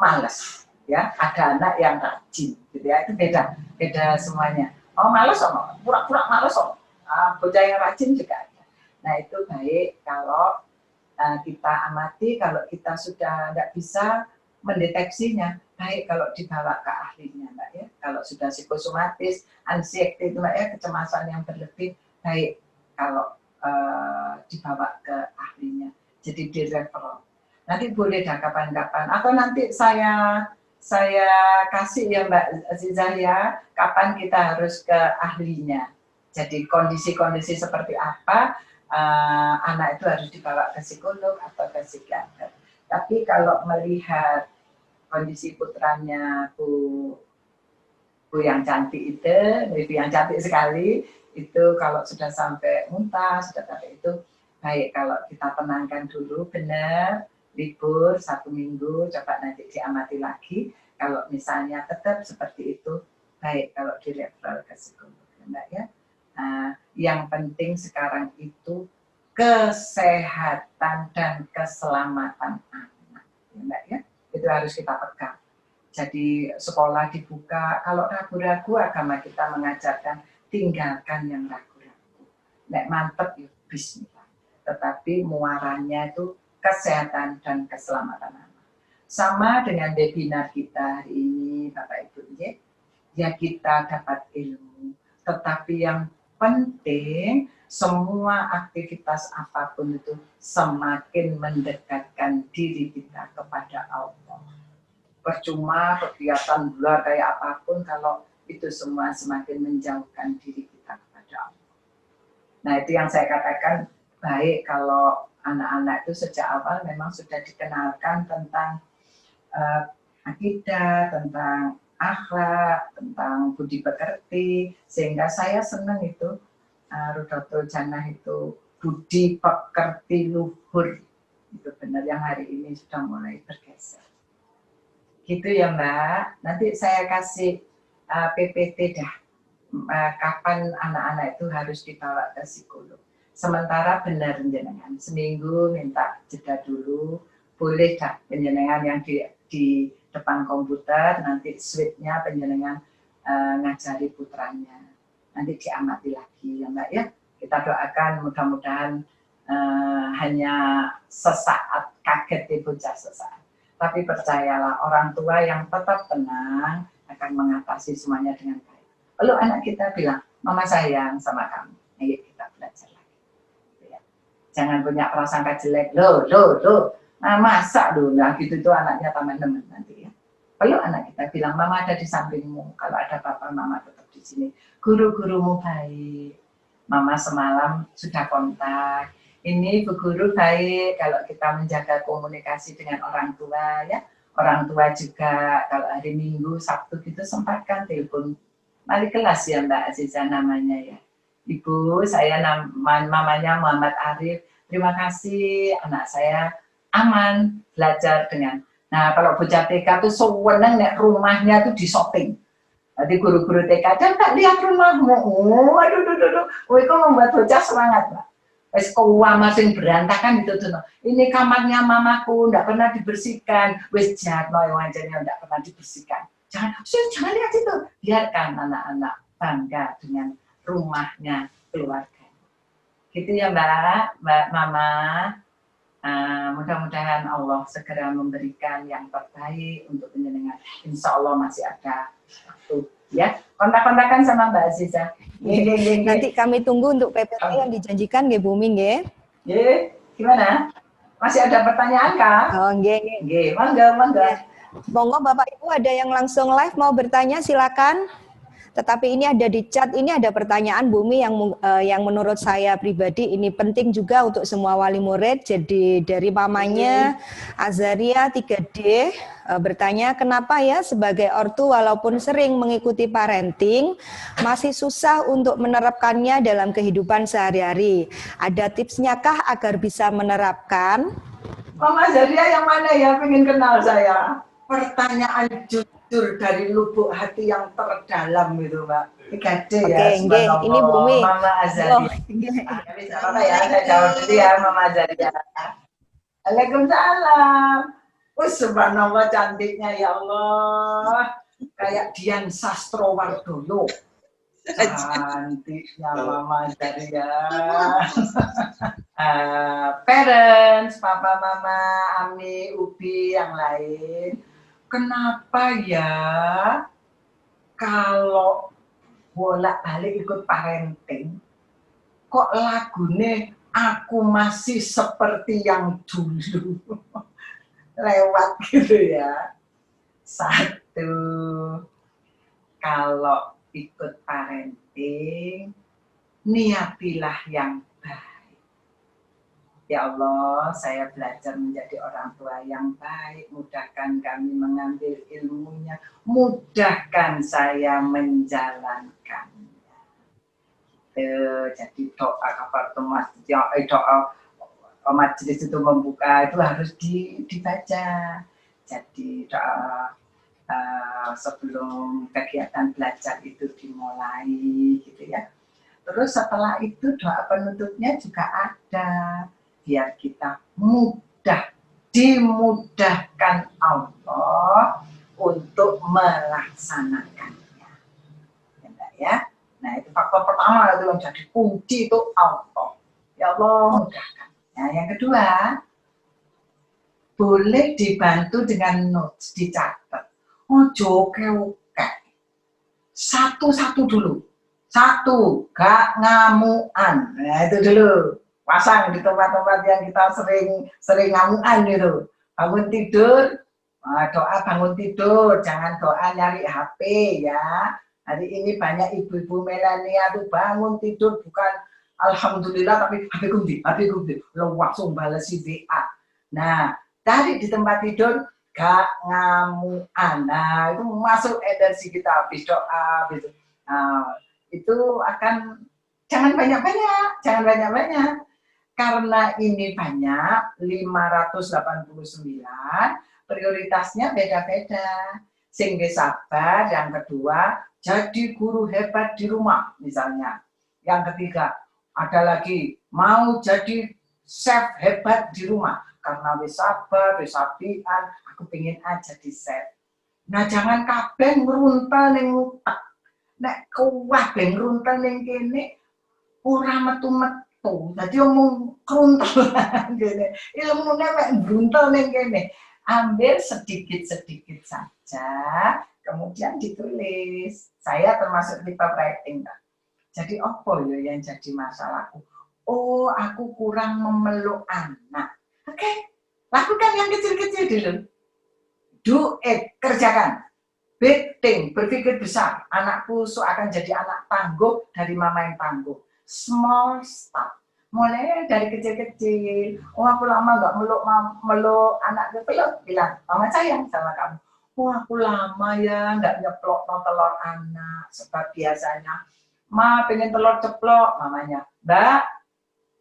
males, ya. Ada anak yang rajin, gitu ya. Itu beda semuanya. Males pura-pura males bocah yang rajin juga ada. Nah itu baik kalau kita amati, kalau kita sudah nggak bisa mendeteksinya, baik kalau dibawa ke ahlinya Mbak ya. Kalau sudah psikosomatis, anxiety itu Mbak ya, kecemasan yang berlebih, baik kalau dibawa ke ahlinya. Jadi direferal. Nanti boleh dah kapan-kapan, atau nanti saya kasih ya Mbak Azizah ya, kapan kita harus ke ahlinya. Jadi kondisi-kondisi seperti apa anak itu harus dibawa ke psikolog atau ke psikiater. Tapi kalau melihat kondisi putranya Bu yang cantik itu, ibu yang cantik sekali, itu kalau sudah sampai muntah, sudah sampai itu, baik kalau kita tenangkan dulu, benar, libur 1 minggu, coba nanti diamati lagi. Kalau misalnya tetap seperti itu, baik kalau direfer ke psikolog, Mbak ya. Yang penting sekarang itu kesehatan dan keselamatan anak, ya Mbak ya. Itu harus kita pegang. Jadi sekolah dibuka, kalau ragu-ragu agama kita mengajarkan tinggalkan yang ragu-ragu. Nek mantep ya bismillah. Tetapi muaranya itu kesehatan dan keselamatan anak. Sama dengan webinar kita hari ini Bapak Ibu ya, kita dapat ilmu, tetapi yang penting semua aktivitas apapun itu semakin mendekatkan diri kita kepada Allah. Percuma kegiatan luar kayak apapun kalau itu semua semakin menjauhkan diri kita kepada Allah. Nah itu yang saya katakan, baik kalau anak-anak itu sejak awal memang sudah dikenalkan tentang akidah, tentang akhlak, tentang budi pekerti, sehingga saya senang itu Rodotul Jannah itu budi pekerti luhur, itu benar yang hari ini sudah mulai bergeser. Gitu ya Mbak, nanti saya kasih PPT dah, kapan anak-anak itu harus dibawa ke psikolog. Sementara benar penjenengan, seminggu minta jeda dulu, boleh dah penjenengan yang di depan komputer, nanti switch-nya penjenengan ngajari putranya. Nanti diamati lagi ya Mbak ya. Kita doakan mudah-mudahan hanya sesaat, kaget di bocah sesaat. Tapi percayalah orang tua yang tetap tenang akan mengatasi semuanya dengan baik. Lalu anak kita bilang, mama sayang sama kamu. Ayo kita belajar lagi. Ya. Jangan punya prasangka jelek. Loh. Nah, masa dulu nah, gitu tuh anaknya teman-teman nanti ya. Lalu anak kita bilang, mama ada di sampingmu. Kalau ada papa, mama tetap di sini. Guru-gurumu baik. Mama semalam sudah kontak. Ini Bu Guru baik kalau kita menjaga komunikasi dengan orang tua ya. Orang tua juga kalau hari Minggu, Sabtu gitu sempatkan telepon. Wali kelas ya Mbak Azizah namanya ya. Ibu, saya mamanya Muhammad Arif. Terima kasih anak saya aman belajar dengan. Nah kalau bocah TK tuh sewenang nek rumahnya tuh di shopping. Nanti guru-guru TK, "Coba lihat rumahmu." Oh, aduh, itu membuat bocah semangat, Mbak. Wes keuangan sing berantakan itu tuh. Ini kamarnya mamaku, nggak pernah dibersihkan. Wes jatno yang wajarnya nggak pernah dibersihkan. Jangan lihat itu. Biarkan anak-anak bangga dengan rumahnya keluarga. Gitu ya Mbak Mama. Mudah-mudahan Allah segera memberikan yang terbaik untuk penjenengan. Insya Allah masih ada waktu. Ya, kontak-kontakan sama Mbak Aziza.
Nanti kami tunggu untuk PPT yang dijanjikan nggih Bu Umi nggih.
Nggih, gimana? Masih ada pertanyaan Kak?
Oh nggih.
Nggih, mangga.
Monggo Bapak Ibu ada yang langsung live mau bertanya silakan. Tetapi ini ada di chat, ini ada pertanyaan Bu Umi yang menurut saya pribadi ini penting juga untuk semua wali murid. Jadi dari mamanya Azaria 3D bertanya, kenapa ya sebagai ortu walaupun sering mengikuti parenting masih susah untuk menerapkannya dalam kehidupan sehari-hari? Ada tipsnya kah agar bisa menerapkan?
Mama Azaria yang mana ya, pengen kenal saya? Pertanyaan jujur dari lubuk hati yang terdalam gitu Mbak. 3D ya.
Oke, ini Bu Umi.
Mama Azaria. Apa ya, saya jawab dulu ya Mama Azaria. Waalaikumsalam. Subhanallah cantiknya ya Allah. Kayak Dian Sastrowardoyo. Cantiknya Mama Azaria. Parents, Papa, Mama, Ami, Ubi, yang lain. Kenapa ya kalau bolak-balik ikut parenting, kok lagune aku masih seperti yang dulu? Lewat gitu ya. Satu, kalau ikut parenting, niatilah yang baik. Ya Allah, saya belajar menjadi orang tua yang baik, mudahkan kami mengambil ilmunya, mudahkan saya menjalankannya. Jadi doa majelis itu membuka itu harus dibaca. Jadi doa sebelum kegiatan belajar itu dimulai, gitu ya. Terus setelah itu doa penutupnya juga ada. Biar kita dimudahkan Allah untuk melaksanakannya. Ya. Nah, itu faktor pertama itu yang jadi kunci itu Allah. Ya Allah mudahkan. Nah, yang kedua, boleh dibantu dengan notes, dicatat. Ojo kewek. Satu-satu dulu. Satu, gak ngamuan. Nah, itu dulu. Pasang di tempat-tempat yang kita sering ngamuan gitu. Bangun tidur, doa bangun tidur, jangan doa nyari HP ya. Hari ini banyak ibu-ibu milenial tuh bangun tidur bukan alhamdulillah tapi HP kumdi, lo langsung balas WA. Nah, dari di tempat tidur gak ngamuan. Nah, itu masuk energi kita habis doa gitu. Nah, itu akan jangan banyak-banyak. Karena ini banyak, 589, prioritasnya beda-beda. Sehingga sabar, yang kedua, jadi guru hebat di rumah, misalnya. Yang ketiga, ada lagi, mau jadi chef hebat di rumah. Karena wis sabar, wis sabian, aku pengen aja di chef. Nah, jangan kabeh ngruntel ning utek. Nek kuwah ben ngruntel ning kene, ora metu-metu. Jadi omong kruntel gini, ilmunya mek bruntel ning kene. Ambil sedikit-sedikit saja, kemudian ditulis. Saya termasuk tipe writing, Kak. Jadi apa ya yang jadi masalahku? Oh, aku kurang memeluk anak. Oke, lakukan yang kecil-kecil dulu. Do it, kerjakan. Big thing, berpikir besar. Anakku akan jadi anak tangguh dari mama yang tangguh. Small stuff, mulai dari kecil-kecil. Oh, aku lama nggak meluk anak peluk, bilang mama sayang sama kamu. Oh, aku lama ya nggak nyeplok telur anak. Sebab biasanya ma pengen telur ceplok, mamanya Mbak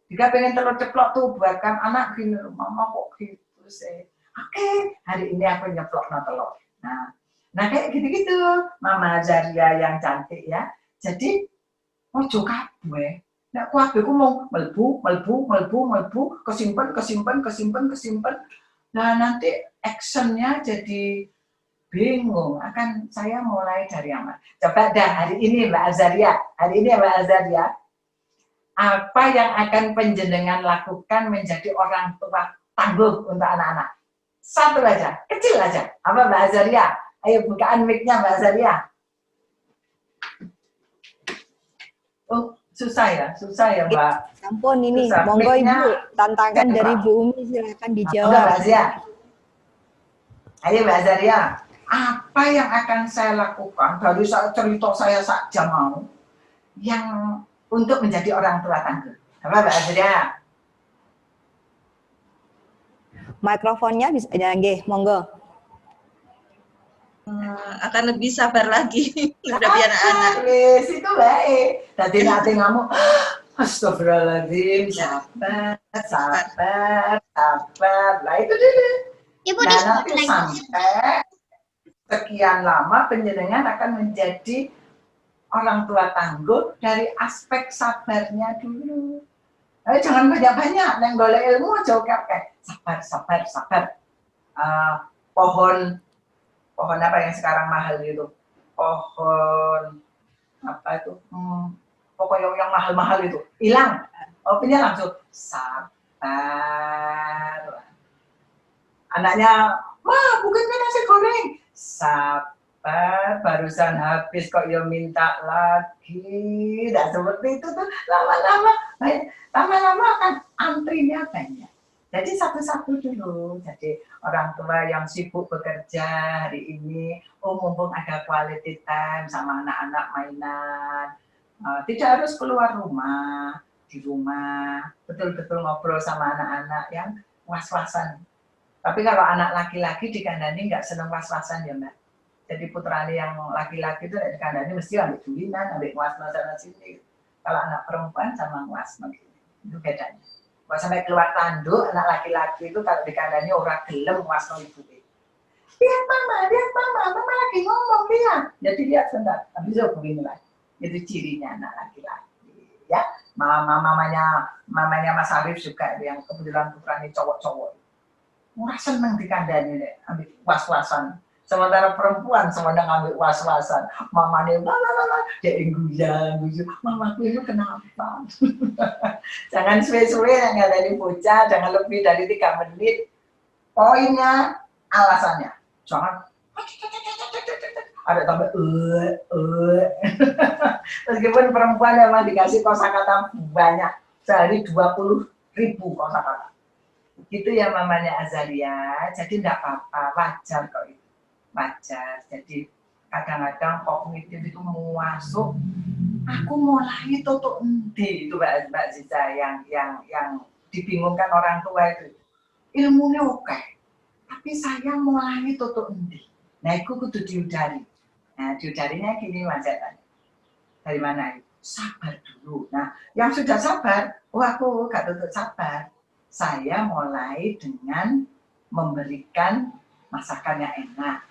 jika pengen telur ceplok tuh buatkan anak gini. Mama kok gitu sih? Oke, hari ini aku nyeplok telur. Nah, Nah kayak gitu-gitu, Mama Zaria yang cantik ya. Jadi ojo kabeh. Nek kabeh ku mau melbu, kesimpan. Nah nanti actionnya jadi bingung. Akan saya mulai dari yang mana? Coba dah hari ini Mbak Azaria. Hari ini Mbak Azaria. Apa yang akan penjenengan lakukan menjadi orang tua tangguh untuk anak-anak? Satu aja, kecil aja. Apa Mbak Azaria? Ayo bukaan mic-nya Mbak Azaria. Oh, susah ya Mbak.
Ampun ini,
Susah.
monggo
Mic-nya
Ibu, tantangan
enggak,
dari
Mbak.
Bu Umi silakan
Mbak
dijawab.
Azaria. Ayo Mbak Azaria. Apa yang akan saya lakukan dari cerita saya saja mau yang untuk menjadi orang tua tangguh? Apa Mbak Azaria?
Mikrofonnya bisa ya, nggih, monggo.
Akan lebih sabar lagi menghadapi anak-anak.
Wis itu baik. Tadi nanti ngamuk. Astagfirullahaladzim, sabar. Nah itu dulu.
Ibu
Nah nanti sampai sekian lama penjenengan akan menjadi orang tua tangguh dari aspek sabarnya dulu. Jangan banyak-banyak, neng golek ilmu aja oke. Sabar. Pohon apa yang sekarang mahal itu? Pohon apa itu? Pokoknya yang mahal-mahal itu hilang. Punya langsung sabar. Anaknya, wah bukan nasi goreng. Sabar, barusan habis kok ya minta lagi. Tidak seperti itu tuh lama-lama kan antrinya banyak. Jadi satu-satu dulu. Jadi orang tua yang sibuk bekerja hari ini, mumpung ada quality time sama anak-anak mainan. Tidak harus keluar rumah, di rumah betul-betul ngobrol sama anak-anak yang was-wasan. Tapi kalau anak laki-laki dikandani nggak seneng was-wasan ya Mbak. Jadi putrane yang laki-laki itu dikandani mesti ambil dulinan, ambil was-was sana sini. Kalau anak perempuan sama was-was itu bedanya. Kalau sampai keluar tanduk, anak laki-laki itu kalau dikandani orang gelem was-was ibu. Lihat mama lagi ngomong lihat. Jadi lihat sebentar, habis itu begini lagi. Itu cirinya anak laki-laki. Ya, mamanya Mas Arif juga yang kebetulan putranya cowok-cowok. Murah seneng dikandani deh, ambil was-wasan. Sementara perempuan semuanya ngambil was-wasan. Mamanya dia guyu. Mamaku itu kenapa? Jangan suwe-suwe yang ngandani bocah, jangan lebih dari 3 menit. Poinnya, alasannya. Jangan ada tambah meskipun perempuan memang dikasih kosakata banyak, sehari 20.000 kosakata. Itu ya mamanya Azaria, jadi enggak apa-apa, wajar kok itu. Wajar. Jadi kadang-kadang kognitif itu masuk. Aku mulai tutup endi itu Mbak Ziza yang dibingungkan orang tua itu. Ilmunya oke, tapi saya mulai tutup endi. Nah, itu kudu diudari. Nah, diudarinya gini Mas Zetan. Dari mana itu? Sabar dulu. Nah, yang sudah sabar, aku gak tutup sabar. Saya mulai dengan memberikan masakan yang enak.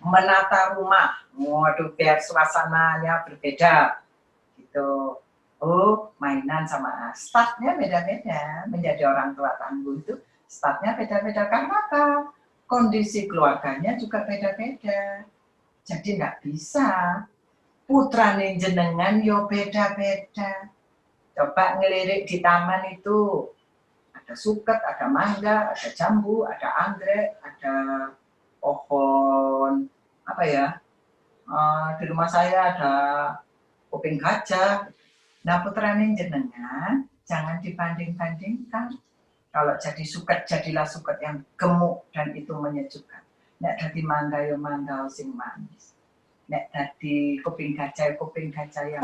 Menata rumah, waduh biar suasananya berbeda gitu. Mainan sama startnya beda-beda. Menjadi orang tua tangguh itu startnya beda-beda karena apa? Kondisi keluarganya juga beda-beda. Jadi nggak bisa putrane jenengan yo beda-beda. Coba ngelirik di taman itu ada suket, ada mangga, ada jambu, ada anggrek, ada pohon apa ya, di rumah saya ada kuping gajah. Nah putrane jenengan jangan dibanding-bandingkan. Kalau jadi suket, jadilah suket yang gemuk dan itu menyejukkan. Nek dadi mangga ya mangga sing manis, nek dadi kuping gajah yang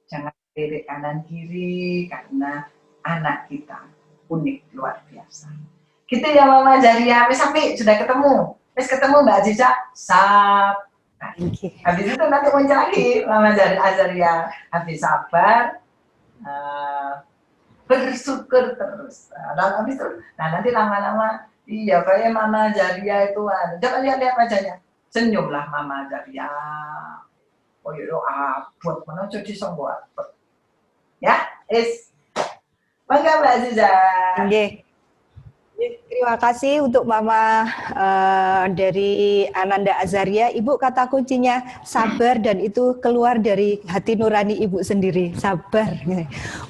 jangan lirik kanan kiri karena anak kita unik luar biasa. Gitu ya Mama Zaria, wis sampai sudah ketemu. Wis ketemu Mbak Aziza, sap. Nah, habis itu nanti muncul lagi Mama Azaria, habis sabar, bersyukur terus. Nah, habis itu, nanti lama-lama, iya kayak Mama Zaria itu, coba lihat wajahnya. Senyumlah Mama Zaria. Oh yo abot mana jadi songgo abot. Ya, bangga Mbak Aziza.
Nggih. Terima kasih untuk Mama dari Ananda Azaria. Ibu, kata kuncinya sabar, dan itu keluar dari hati nurani Ibu sendiri. Sabar.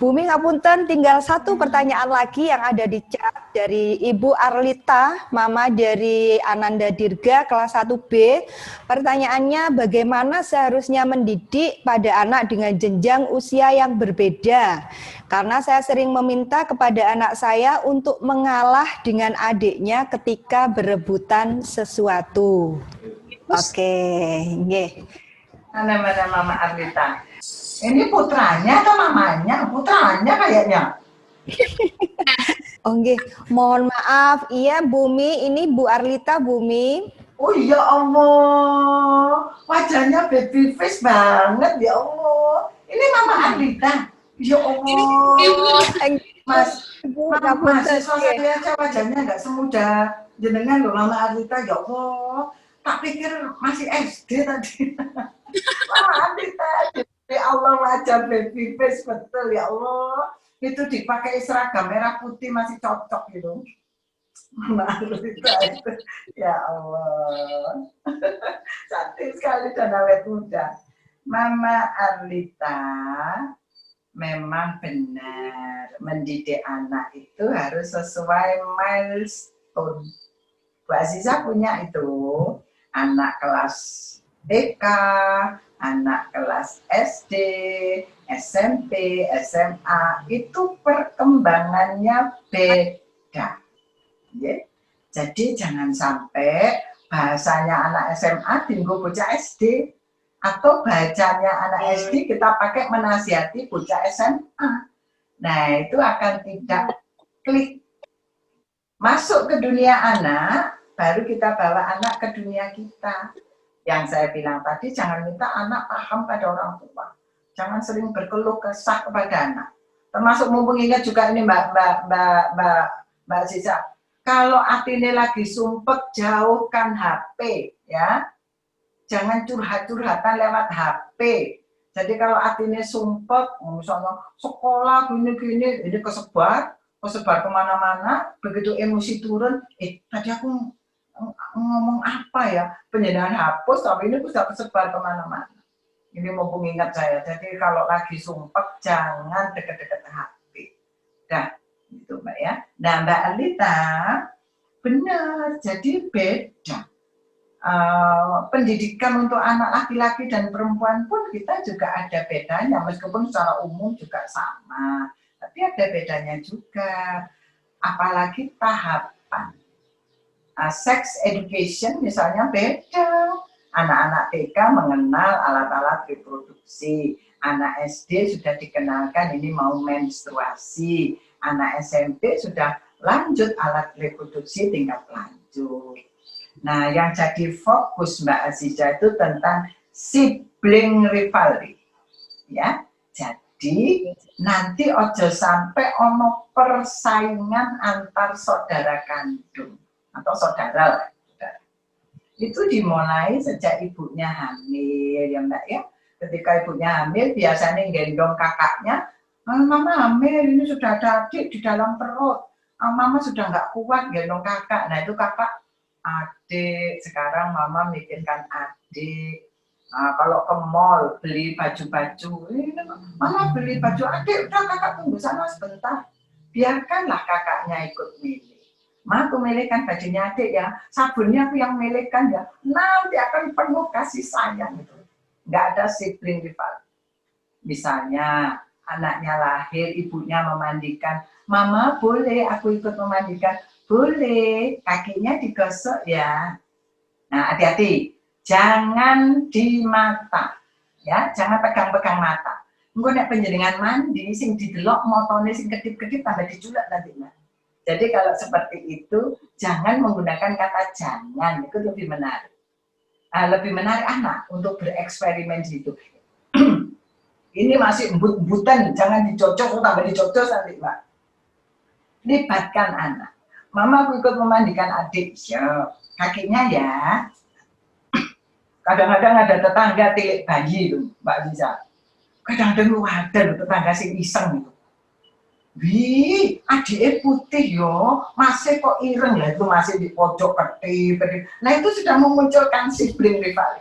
Bumi ngapunten, tinggal satu pertanyaan lagi yang ada di chat dari Ibu Arlita, Mama dari Ananda Dirga kelas 1B. Pertanyaannya, bagaimana seharusnya mendidik pada anak dengan jenjang usia yang berbeda? Karena saya sering meminta kepada anak saya untuk mengalah dengan adiknya ketika berebutan sesuatu. Oke, nggih.
Mana Mama Arlita? Ini putranya atau mamanya? Putranya kayaknya.
Oh nggih, mohon maaf. Iya Bumi, ini Bu Arlita, Bumi.
Oh ya Allah, wajahnya baby face banget ya Allah. Ini Mama Arlita. Ya Allah, Mas, mahasiswa saya aja wajahnya nggak semudah jenengan loh Mama Arlita. Ya Allah, tak pikir masih SD tadi. Mama Arlita, ya Allah, wajah baby face betul ya Allah. Itu dipakai seragam merah putih masih cocok gitu. Mama Arlita itu, ya Allah, cantik sekali dan awet muda. Mama Arlita memang benar, mendidik anak itu harus sesuai milestone. Bu Aziza punya itu, anak kelas TK, anak kelas SD, SMP, SMA, itu perkembangannya beda. Ya. Jadi jangan sampai bahasanya anak SMA tinggal bocah SD, atau bacanya anak SD kita pakai menasihati bocah SMA. Nah, itu akan tidak klik. Masuk ke dunia anak, baru kita bawa anak ke dunia kita. Yang saya bilang tadi, jangan minta anak paham pada orang tua. Jangan sering berkeluh kesah kepada anak. Termasuk mumpung ingat juga ini Mbak Ziza. Kalau hatinya lagi sumpek, jauhkan HP, ya. Jangan curhat-curhatan lewat HP. Jadi kalau hatinya sumpek, misalnya sekolah gini-gini, ini kesebar kemana-mana, begitu emosi turun, tadi aku ngomong apa ya, penjelasan hapus, tapi ini sudah kesebar kemana-mana. Ini mumpung ingat saya, jadi kalau lagi sumpek, jangan deket-deket HP. Dah, gitu Mbak ya. Nah Mbak Alita, benar, jadi beda. Pendidikan untuk anak laki-laki dan perempuan pun kita juga ada bedanya, meskipun secara umum juga sama, tapi ada bedanya juga, apalagi tahapan. Sex education misalnya beda, anak-anak TK mengenal alat-alat reproduksi, anak SD sudah dikenalkan ini mau menstruasi, anak SMP sudah lanjut alat reproduksi tingkat lanjut. Nah, yang jadi fokus Mbak Aziza itu tentang sibling rivalry, ya. Jadi nanti ojo sampai ono persaingan antar saudara kandung atau saudara lah. Itu dimulai sejak ibunya hamil, ya Mbak ya. Ketika ibunya hamil biasanya gendong kakaknya, Mama hamil, ini sudah ada adik di dalam perut. Mama sudah nggak kuat gendong kakak. Nah itu kakak, adik, sekarang Mama mikirkan adik. Nah, kalau ke mall beli baju-baju, Mama beli baju adik, udah kakak tunggu sana sebentar. Biarkanlah kakaknya ikut milih. Ma, aku milihkan bajunya adik ya, sabunnya aku yang milihkan ya. Nanti akan penuh kasih sayang gitu. Nggak ada sibling rival. Misalnya anaknya lahir, ibunya memandikan, Mama boleh aku ikut memandikan? Boleh, kakinya digosok ya. Nah, hati-hati, jangan di mata, ya, jangan pegang-pegang mata. Engko nek panjenengan mandi, sing didelok motone sing kedip-kedip tambah diculak nanti, Mbak. Jadi kalau seperti itu, jangan menggunakan kata jangan, itu lebih menarik. Lebih menarik anak untuk bereksperimen di situ. Ini masih embut-embutan, jangan dicocok, tambah dicocok nanti, Mbak. Libatkan anak. Mama aku ikut memandikan adik, kakinya ya. Kadang-kadang ada tetangga tilik bayi itu, Mbak Ziza. Kadang-kadang lu ada loh tetangga sing iseng gitu. Wih, adiknya putih yo, masih kok ireng ya, itu masih di pojok ketip. Nah itu sudah memunculkan sibling rivalry.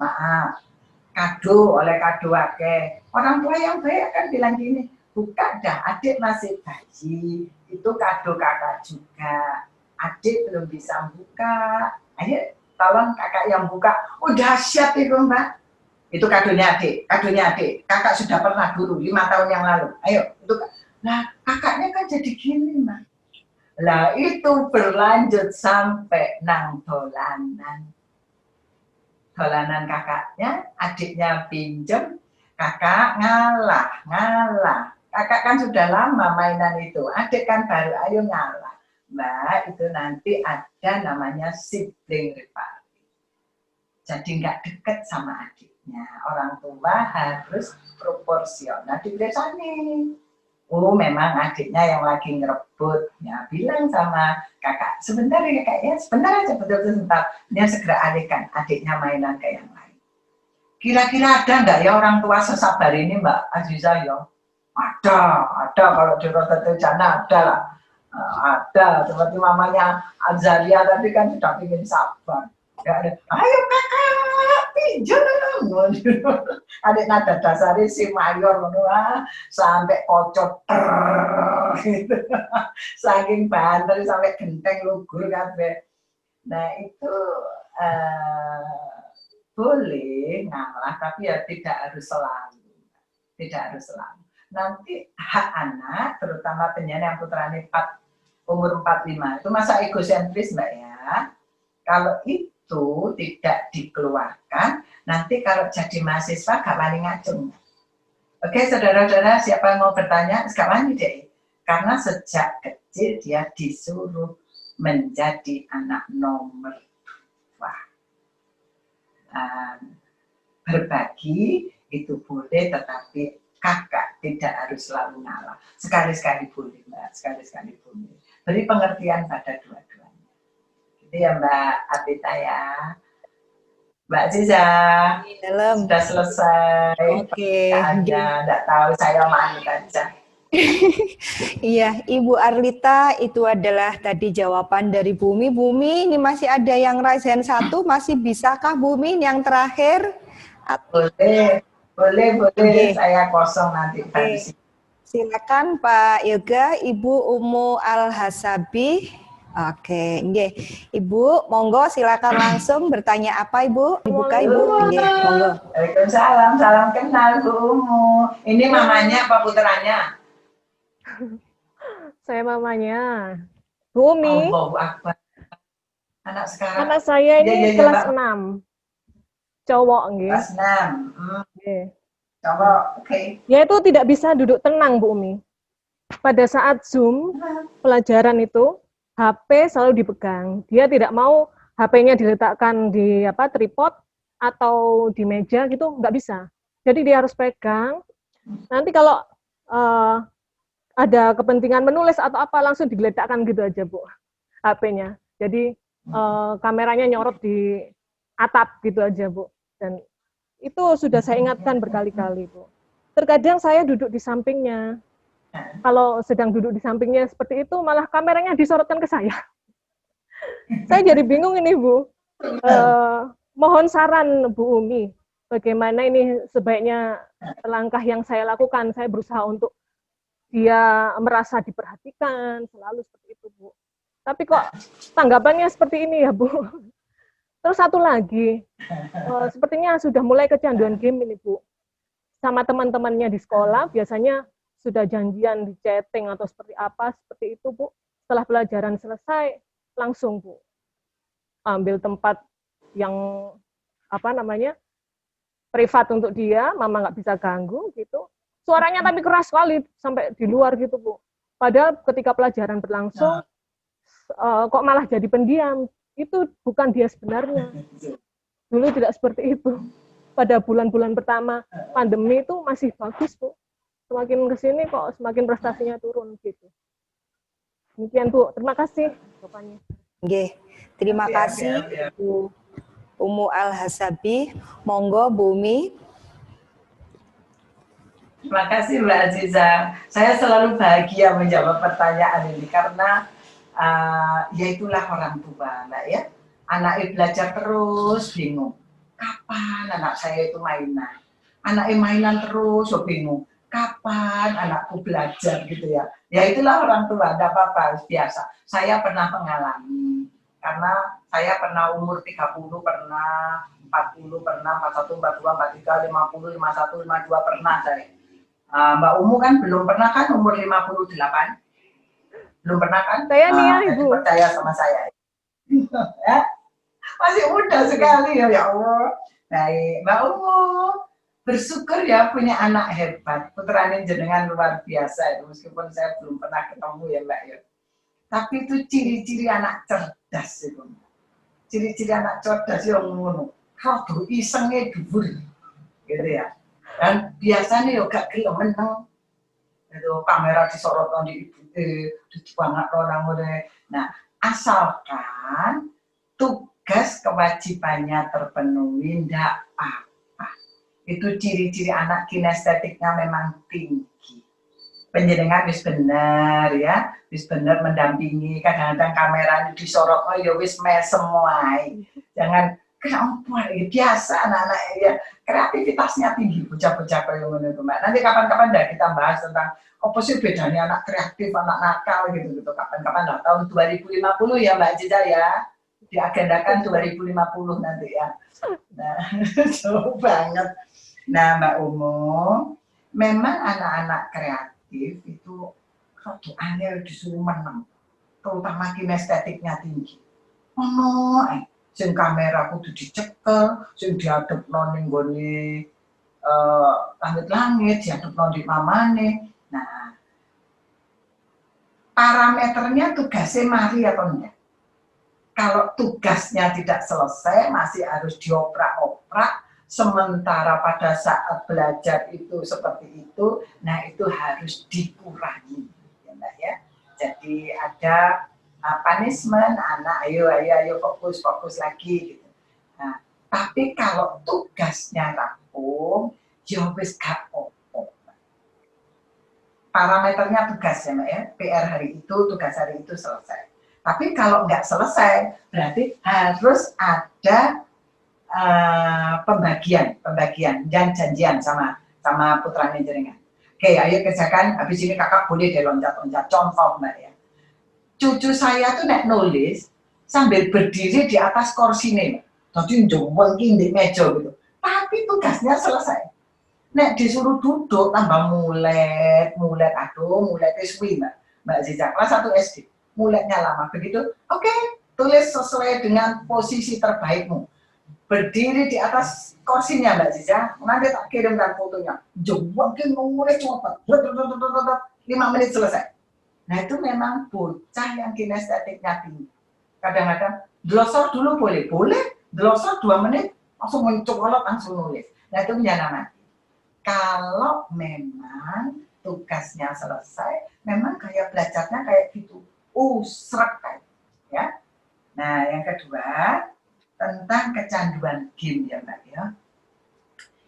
Maaf, kado oleh kado akeh. Orang tua yang baik akan bilang gini, buka dah, adik masih bayi, itu kado kakak juga. Adik belum bisa buka, ayo tolong kakak yang buka. Oh dahsyat itu Mbak. Itu kadonya adik, kakak sudah pernah dulu 5 tahun yang lalu, ayo itu. Nah kakaknya kan jadi gini Mbak. Lah itu berlanjut sampai nang dolanan kakaknya, adiknya pinjem, kakak ngalah. Kakak kan sudah lama mainan itu, adik kan baru ayo ngalah. Mbak itu nanti ada namanya sibling rivalry. Jadi nggak deket sama adiknya. Orang tua harus proporsional dibiasani. Oh memang adiknya yang lagi ngerebut, ya bilang sama kakak, sebentar ya kak ya, sebentar aja betul-betul sebentar. Dia segera alihkan adiknya mainan ke yang lain. Kira-kira ada nggak ya orang tua sesabar ini Mbak Aziza ya? Ada kalau di Rodatul Jannah ada lah. Ada, seperti mamanya Azalia tadi kan sudah ingin sabar. Ya, ayo kakak pinjam. Adik nada dasarnya si mayor sampai kocok gitu. Saking banter sampai genteng lugur kabeh. Nah itu boleh ngalah tapi ya tidak harus selalu. Nanti hak anak terutama penyandang putrane umur 45 itu masa egosentris Mbak ya. Kalau itu tidak dikeluarkan, nanti kalau jadi mahasiswa gak wani ngacung. Oke, saudara-saudara, siapa yang mau bertanya? Gak wani deh. Karena sejak kecil dia disuruh menjadi anak nomor 2. Berbagi itu boleh, tetapi kakak tidak harus selalu ngalah. Sekali-sekali boleh, Mbak. Sekali-sekali boleh. Beri pengertian pada dua-duanya. Itu ya Mbak Apita ya. Mbak Ziza, sudah selesai.
Oke.
Tidak tahu, saya malu aja.
Iya, Ibu Arlita itu adalah tadi jawaban dari Bumi. Bumi, ini masih ada yang raise hand 1, masih bisakah Bumi yang terakhir?
Boleh. Okay. Saya kosong nanti.
Okay. Silakan Pak Yoga, Ibu Umu Al-Hasabi. Oke, nggih. Ibu, monggo silakan langsung bertanya apa Ibu? Dibuka Ibu. Nggih, monggo.
Waalaikumsalam, salam kenal Bu Umu. Ini mamanya apa putranya?
Saya mamanya. Bu Umi.
Allahu Akbar. Anak sekarang.
Anak saya ini kelas 6. Cowok nggih.
Kelas 6.
Nggih.
Cowok, oke.
Ya itu tidak bisa duduk tenang Bu Umi. Pada saat Zoom pelajaran itu HP selalu dipegang. Dia tidak mau HP-nya diletakkan di tripod atau di meja gitu, nggak bisa. Jadi dia harus pegang. Nanti kalau ada kepentingan menulis atau apa langsung diletakkan gitu aja Bu HP-nya. Jadi kameranya nyorot di atap gitu aja Bu. Dan itu sudah saya ingatkan berkali-kali Bu. Terkadang saya duduk di sampingnya. Kalau sedang duduk di sampingnya seperti itu, malah kameranya disorotkan ke saya. Saya jadi bingung ini Bu. Mohon saran Bu Umi, bagaimana ini sebaiknya langkah yang saya lakukan. Saya berusaha untuk dia merasa diperhatikan, selalu seperti itu Bu. Tapi kok tanggapannya seperti ini ya Bu. Terus satu lagi, sepertinya sudah mulai kecanduan game ini Bu. Sama teman-temannya di sekolah, biasanya sudah janjian di chatting atau seperti apa, seperti itu Bu. Setelah pelajaran selesai, langsung Bu. Ambil tempat yang privat untuk dia, mama nggak bisa ganggu gitu. Suaranya tapi keras sekali, sampai di luar gitu Bu. Padahal ketika pelajaran berlangsung, kok malah jadi pendiam. Itu bukan dia sebenarnya. Dulu tidak seperti itu. Pada bulan-bulan pertama pandemi itu masih bagus Bu. Semakin kesini kok semakin prestasinya turun gitu. Demikian Bu, terima kasih jawabannya.
Nggih, terima kasih Bu Umu Al-Hasabi. Monggo Bumi.
Terima kasih Mbak Aziza. Saya selalu bahagia menjawab pertanyaan ini karena ya itulah orang tua, Mbak ya. Anaknya belajar terus bingung. Kapan anak saya itu mainan? Anaknya mainan terus, so bingung. Kapan anakku belajar gitu ya? Ya itulah orang tua, tidak apa-apa, biasa. Saya pernah mengalami, karena saya pernah umur 30, pernah 40, pernah 41, 42, 43, 50, 51, 52, pernah saya. Mbak Umu kan belum pernah kan umur 58? Belum pernah kan?
Saya nih ya, Ibu.
Percaya sama saya. Ya? Masih muda sekali ya Allah. Baik, Mbak Umu. Bersyukur ya punya anak hebat. Putranya jenengan luar biasa. Meskipun saya belum pernah ketemu ya Mbak ya. Tapi itu ciri-ciri anak cerdas itu. Ciri-ciri anak cerdas yang ngono. Rodo isengnya dhuwur. Gitu ya. Dan biasanya yo gak gelem meneng. Itu kamera disorot di banget orang mulai. Nah, asalkan tugas kewajibannya terpenuhi, ndak apa. Itu ciri-ciri anak kinestetiknya memang tinggi. Penjenengan wis bener ya, wis bener mendampingi. Kadang-kadang kameranya disorot, oh ya wis mesem wae. Jangan kenapa biasa anak-anak ya kreativitasnya tinggi, bocah-bocah kayak ngono itu Mbak. Nanti kapan-kapan dah kita bahas tentang apa sih bedanya anak kreatif, anak nakal gitu. Kapan-kapan lah tahun 2050 ya Mbak Cica ya. Diagendakan 2050 nanti ya. Nah, jauh banget. Nah, Mbak Umu, memang anak-anak kreatif itu rada angel disuruh menang, terutama kinestetiknya tinggi. Sing kamera kudu dicekel, sing diadepno ning nggone langit-langit, diadepno di mamane. Nah, parameternya tugasnya mari atau enggak? Kalau tugasnya tidak selesai, masih harus dioprak-oprak. Sementara pada saat belajar itu seperti itu, nah itu harus dikurangi, ya Mbak ya. Jadi ada punishment, anak ayo fokus lagi gitu. Nah, tapi kalau tugasnya rampung, ya wis gak apa-apa. Parameternya tugas ya Mbak ya, PR hari itu, tugas hari itu selesai. Tapi kalau nggak selesai, berarti harus ada pembagian dan janjian sama putranya jenengan. Oke, ayo kerjakan. Habis ini kakak boleh deh loncat-loncat. Contoh Mbak ya. Cucu saya tuh nek nulis sambil berdiri di atas kursinya. Tadi njongol di meja gitu. Tapi tugasnya selesai. Nek disuruh duduk tambah mulet suwi Mbak Ziza kelas 1 SD. Muletnya lama begitu. Oke, tulis sesuai dengan posisi terbaikmu. Berdiri di atas kursinya Mbak Ziza, nanti tak kirimkan fotonya. Mungkin mulai cepat, 5 menit selesai. Nah itu memang bocah yang kinestetiknya tinggi. Kadang-kadang glosor dulu boleh, glosor 2 menit langsung mencolok langsung nulis. Nah itu menjadi kalau memang tugasnya selesai, memang kayak belajarnya kayak gitu, srek kayak, ya. Nah yang kedua tentang kecanduan game ya Mbak ya.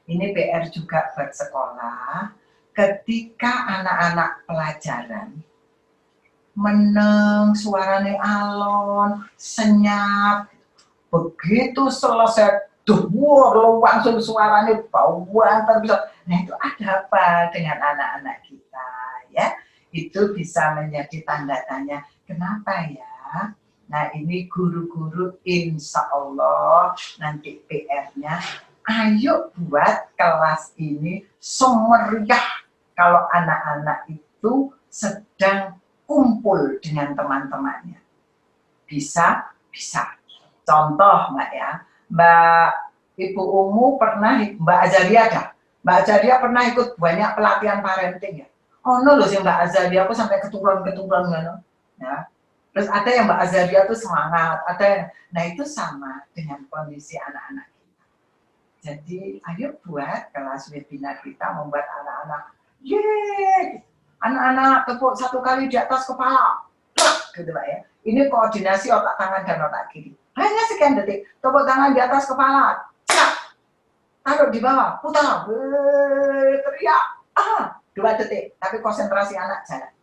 Ini PR juga buat sekolah. Ketika anak-anak pelajaran meneng, suaranya alon, senyap, begitu selesai duwur langsung suaranya bauan bisa. Nah itu ada apa dengan anak-anak kita ya? Itu bisa menjadi tanda tanya. Kenapa ya? Nah ini guru-guru insya Allah nanti PR-nya ayo buat kelas ini semeriah kalau anak-anak itu sedang kumpul dengan teman-temannya. Bisa. Contoh Mbak ya, Mbak Ibu Umu pernah, Mbak Azalia ada. Mbak Azalia pernah ikut banyak pelatihan parenting ya. Oh no loh sih Mbak Azalia aku sampai keturun-keturun ya. Terus ada yang Mbak Azalia tuh semangat, nah itu sama dengan kondisi anak-anak kita. Jadi ayo buat kelas webinar kita membuat anak-anak, anak-anak tepuk 1 kali di atas kepala, gitu Pak ya. Ini koordinasi otak tangan dan otak kiri. Hanya sekian detik. Tepuk tangan di atas kepala. Cak. Taruh di bawah. Putar. Teriak. 2 detik. Tapi konsentrasi anak jalan.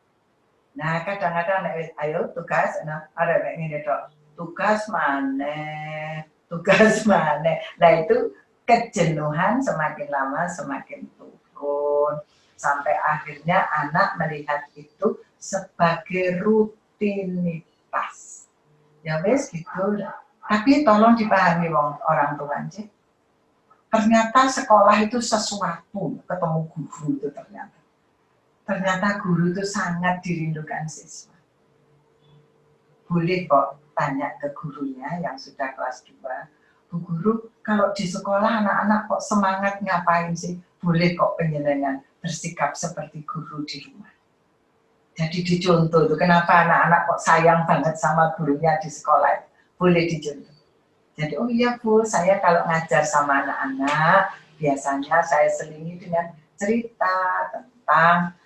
Nah, kadang-kadang ayo tugas, ada ini dok. Tugas mana? Nah itu kejenuhan semakin lama semakin turun. Sampai akhirnya anak melihat itu sebagai rutinitas. Ya wes gitu. Tapi tolong dipahami orang tua aja. Ternyata sekolah itu sesuatu, ketemu guru itu ternyata. Ternyata guru itu sangat dirindukan siswa. Boleh kok tanya ke gurunya yang sudah kelas 2. Bu guru, kalau di sekolah anak-anak kok semangat ngapain sih? Boleh kok penjenengan bersikap seperti guru di rumah. Jadi dicontoh tuh, kenapa anak-anak kok sayang banget sama gurunya di sekolah. Boleh dicontoh. Jadi, oh iya Bu, saya kalau ngajar sama anak-anak, biasanya saya selingi dengan cerita tentang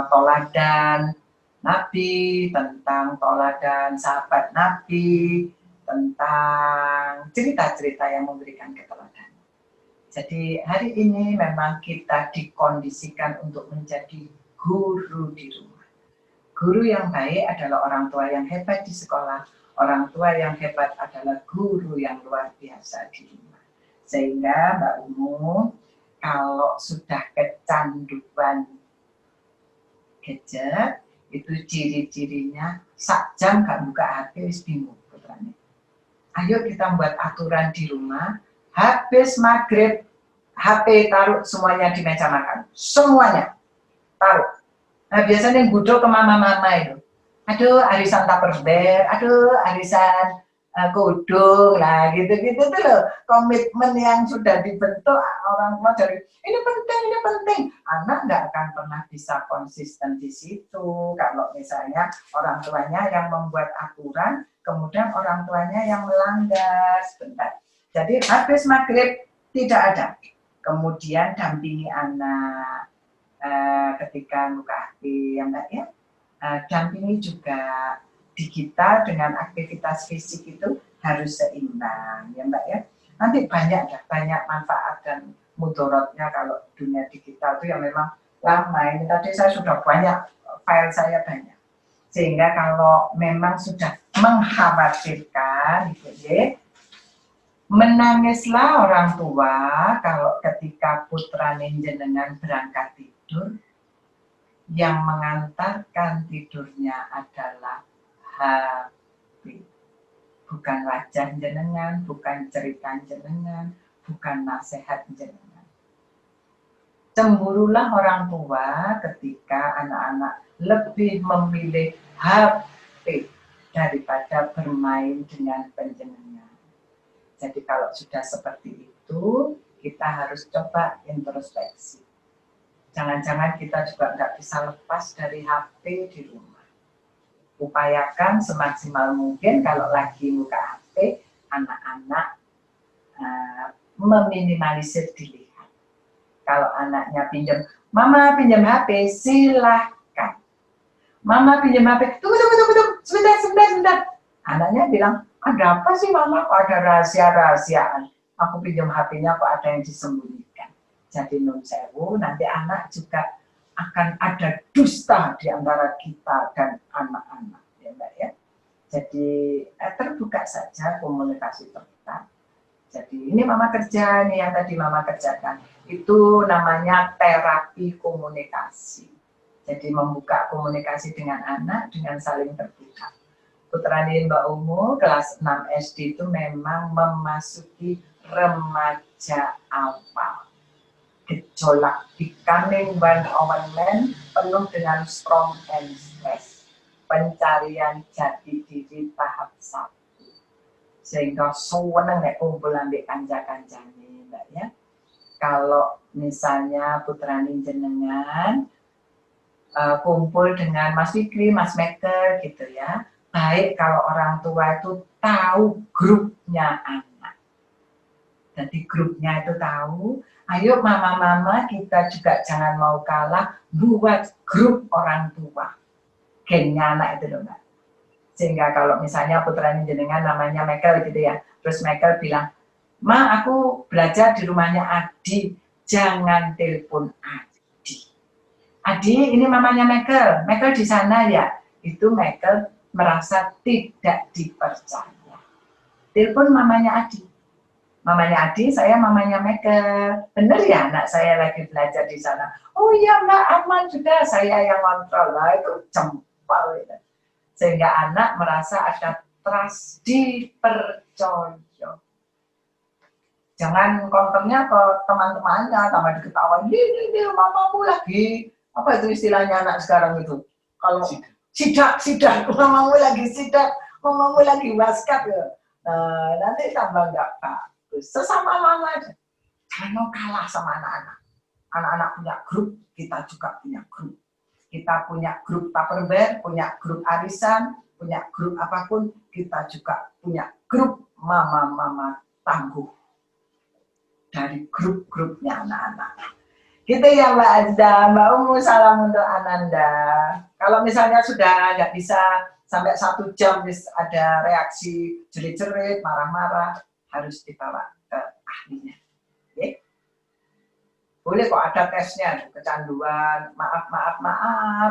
toladan Nabi, tentang toladan sahabat Nabi, tentang cerita-cerita yang memberikan keteladanan. Jadi hari ini memang kita dikondisikan untuk menjadi guru di rumah. Guru yang baik adalah orang tua yang hebat di sekolah. Orang tua yang hebat adalah guru yang luar biasa di rumah. Sehingga Mbak Umu, kalau sudah kecanduan gadget, itu ciri-cirinya sak jam gak buka HP wis bingung putranya. Ayo kita buat aturan di rumah, habis maghrib HP taruh semuanya di meja makan, semuanya taruh. Nah biasanya yang gudok ke mama-mama itu, aduh arisan tupperware, aduh arisan kodong lah gitu-gitu tuh loh, komitmen yang sudah dibentuk orang tua dari ini penting, anak nggak akan pernah bisa konsisten di situ kalau misalnya orang tuanya yang membuat aturan, kemudian orang tuanya yang melanggar sebentar. Jadi habis maghrib tidak ada, kemudian dampingi anak ketika buka HP ya Mbak ya, dampingi juga digital dengan aktivitas fisik itu harus seimbang ya Mbak ya. Nanti banyak manfaat dan mudorotnya kalau dunia digital itu yang memang lama. Ini tadi saya sudah banyak, file saya banyak. Sehingga kalau memang sudah mengkhawatirkan gitu ya, menangislah orang tua kalau ketika putra jenengan berangkat tidur, yang mengantarkan tidurnya adalah HP. Bukan wajah jenengan, bukan cerita jenengan, bukan nasihat jenengan. Cemburulah orang tua ketika anak-anak lebih memilih HP daripada bermain dengan penjenengan. Jadi kalau sudah seperti itu, kita harus coba introspeksi. Jangan-jangan kita juga nggak bisa lepas dari HP di rumah. Upayakan semaksimal mungkin kalau lagi buka HP, anak-anak meminimalisir dilihat. Kalau anaknya pinjam, mama pinjam HP, silahkan. Mama pinjam HP, tunggu, sebentar. Anaknya bilang, ada apa sih mama, kok ada rahasia-rahasiaan? Aku pinjam HP-nya kok ada yang disembunyikan. Jadi nun sewu, nanti anak juga akan ada dusta di antara kita dan anak-anak, ya Mbak ya. Jadi terbuka saja komunikasi terbuka. Jadi ini mama kerja, nih yang tadi mama kerjakan. Itu namanya terapi komunikasi. Jadi membuka komunikasi dengan anak dengan saling terbuka. Putrani Mbak Umu kelas 6 SD itu memang memasuki remaja awal. Gejolak becoming one man penuh dengan strong and stress, pencarian jati diri tahap 1, sehingga seneng nek kumpul ambek kanca-kancane Mbak ya. Kalau misalnya putrani jenengan kumpul dengan Mas Fikri, Mas Maker gitu ya, baik kalau orang tua itu tahu grupnya anak. Jadi grupnya itu tahu, ayo mama-mama kita juga jangan mau kalah buat grup orang tua. Gengnya anak itu loh Mbak. Sehingga kalau misalnya putranya jenengan namanya Michael gitu ya, terus Michael bilang, "Ma, aku belajar di rumahnya Adi, jangan telepon Adi. Adi, ini mamanya Michael, Michael di sana ya." Itu Michael merasa tidak dipercaya. Telepon mamanya Adi. Mamanya Adi, saya mamanya Michael. Bener ya anak saya lagi belajar di sana? Oh iya Mbak, aman juga, saya yang kontrol. Lah itu jempol. Gitu. Sehingga anak merasa ada trust, dipercaya. Jangan kontennya ke teman-temannya, tambah diketawain, ini mamamu lagi, apa itu istilahnya anak sekarang itu? Kalau sidak, mamamu lagi sidak, mamamu lagi waskat ya. Nah, nanti tambah nggak bagus. Sesama mama aja. Jangan mau kalah sama anak-anak. Anak-anak punya grup, kita juga punya grup. Kita punya grup Tupperware, punya grup arisan, punya grup apapun, kita juga punya grup mama-mama tangguh. Dari grup-grupnya anak-anak. Gitu ya Mbak Azda. Mbak Umu, salam untuk Ananda. Kalau misalnya sudah nggak bisa sampai 1 jam ada reaksi jerit-jerit, marah-marah, harus dibawa ke ahlinya. Okay? Boleh kok ada tesnya, kecanduan, maaf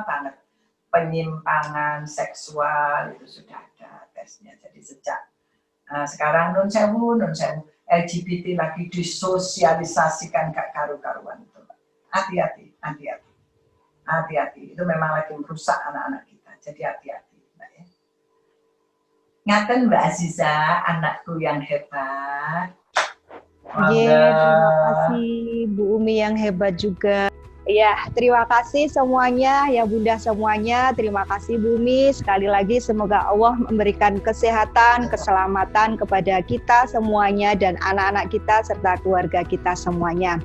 banget. Penyimpangan seksual itu sudah ada tesnya. Jadi sejak sekarang nun sewu, LGBT lagi disosialisasikan gak karu-karuan itu. Hati-hati. Itu memang lagi merusak anak-anak kita. Jadi hati-hati. Ngaten Mbak Aziza, anakku yang hebat.
Terima kasih Bu Umi yang hebat juga. Ya, terima kasih semuanya, ya Bunda semuanya. Terima kasih Bu Umi. Sekali lagi semoga Allah memberikan kesehatan, keselamatan kepada kita semuanya dan anak-anak kita serta keluarga kita semuanya.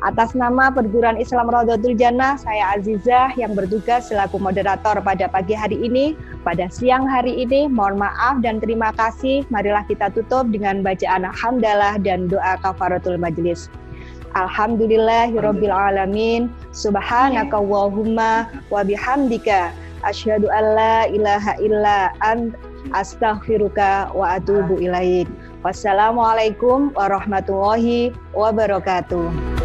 Atas nama Perguruan Islam Raudhatul Jannah, saya Azizah yang bertugas selaku moderator pada pagi hari ini. Pada siang hari ini, mohon maaf dan terima kasih. Marilah kita tutup dengan bacaan hamdalah dan doa kafaratul majlis. Alhamdulillahirabbil alamin. Subhanaka Allahumma wa bihamdika asyhadu an la ilaha illa ant astaghfiruka wa atubu ilaik. Wassalamualaikum warahmatullahi wabarakatuh.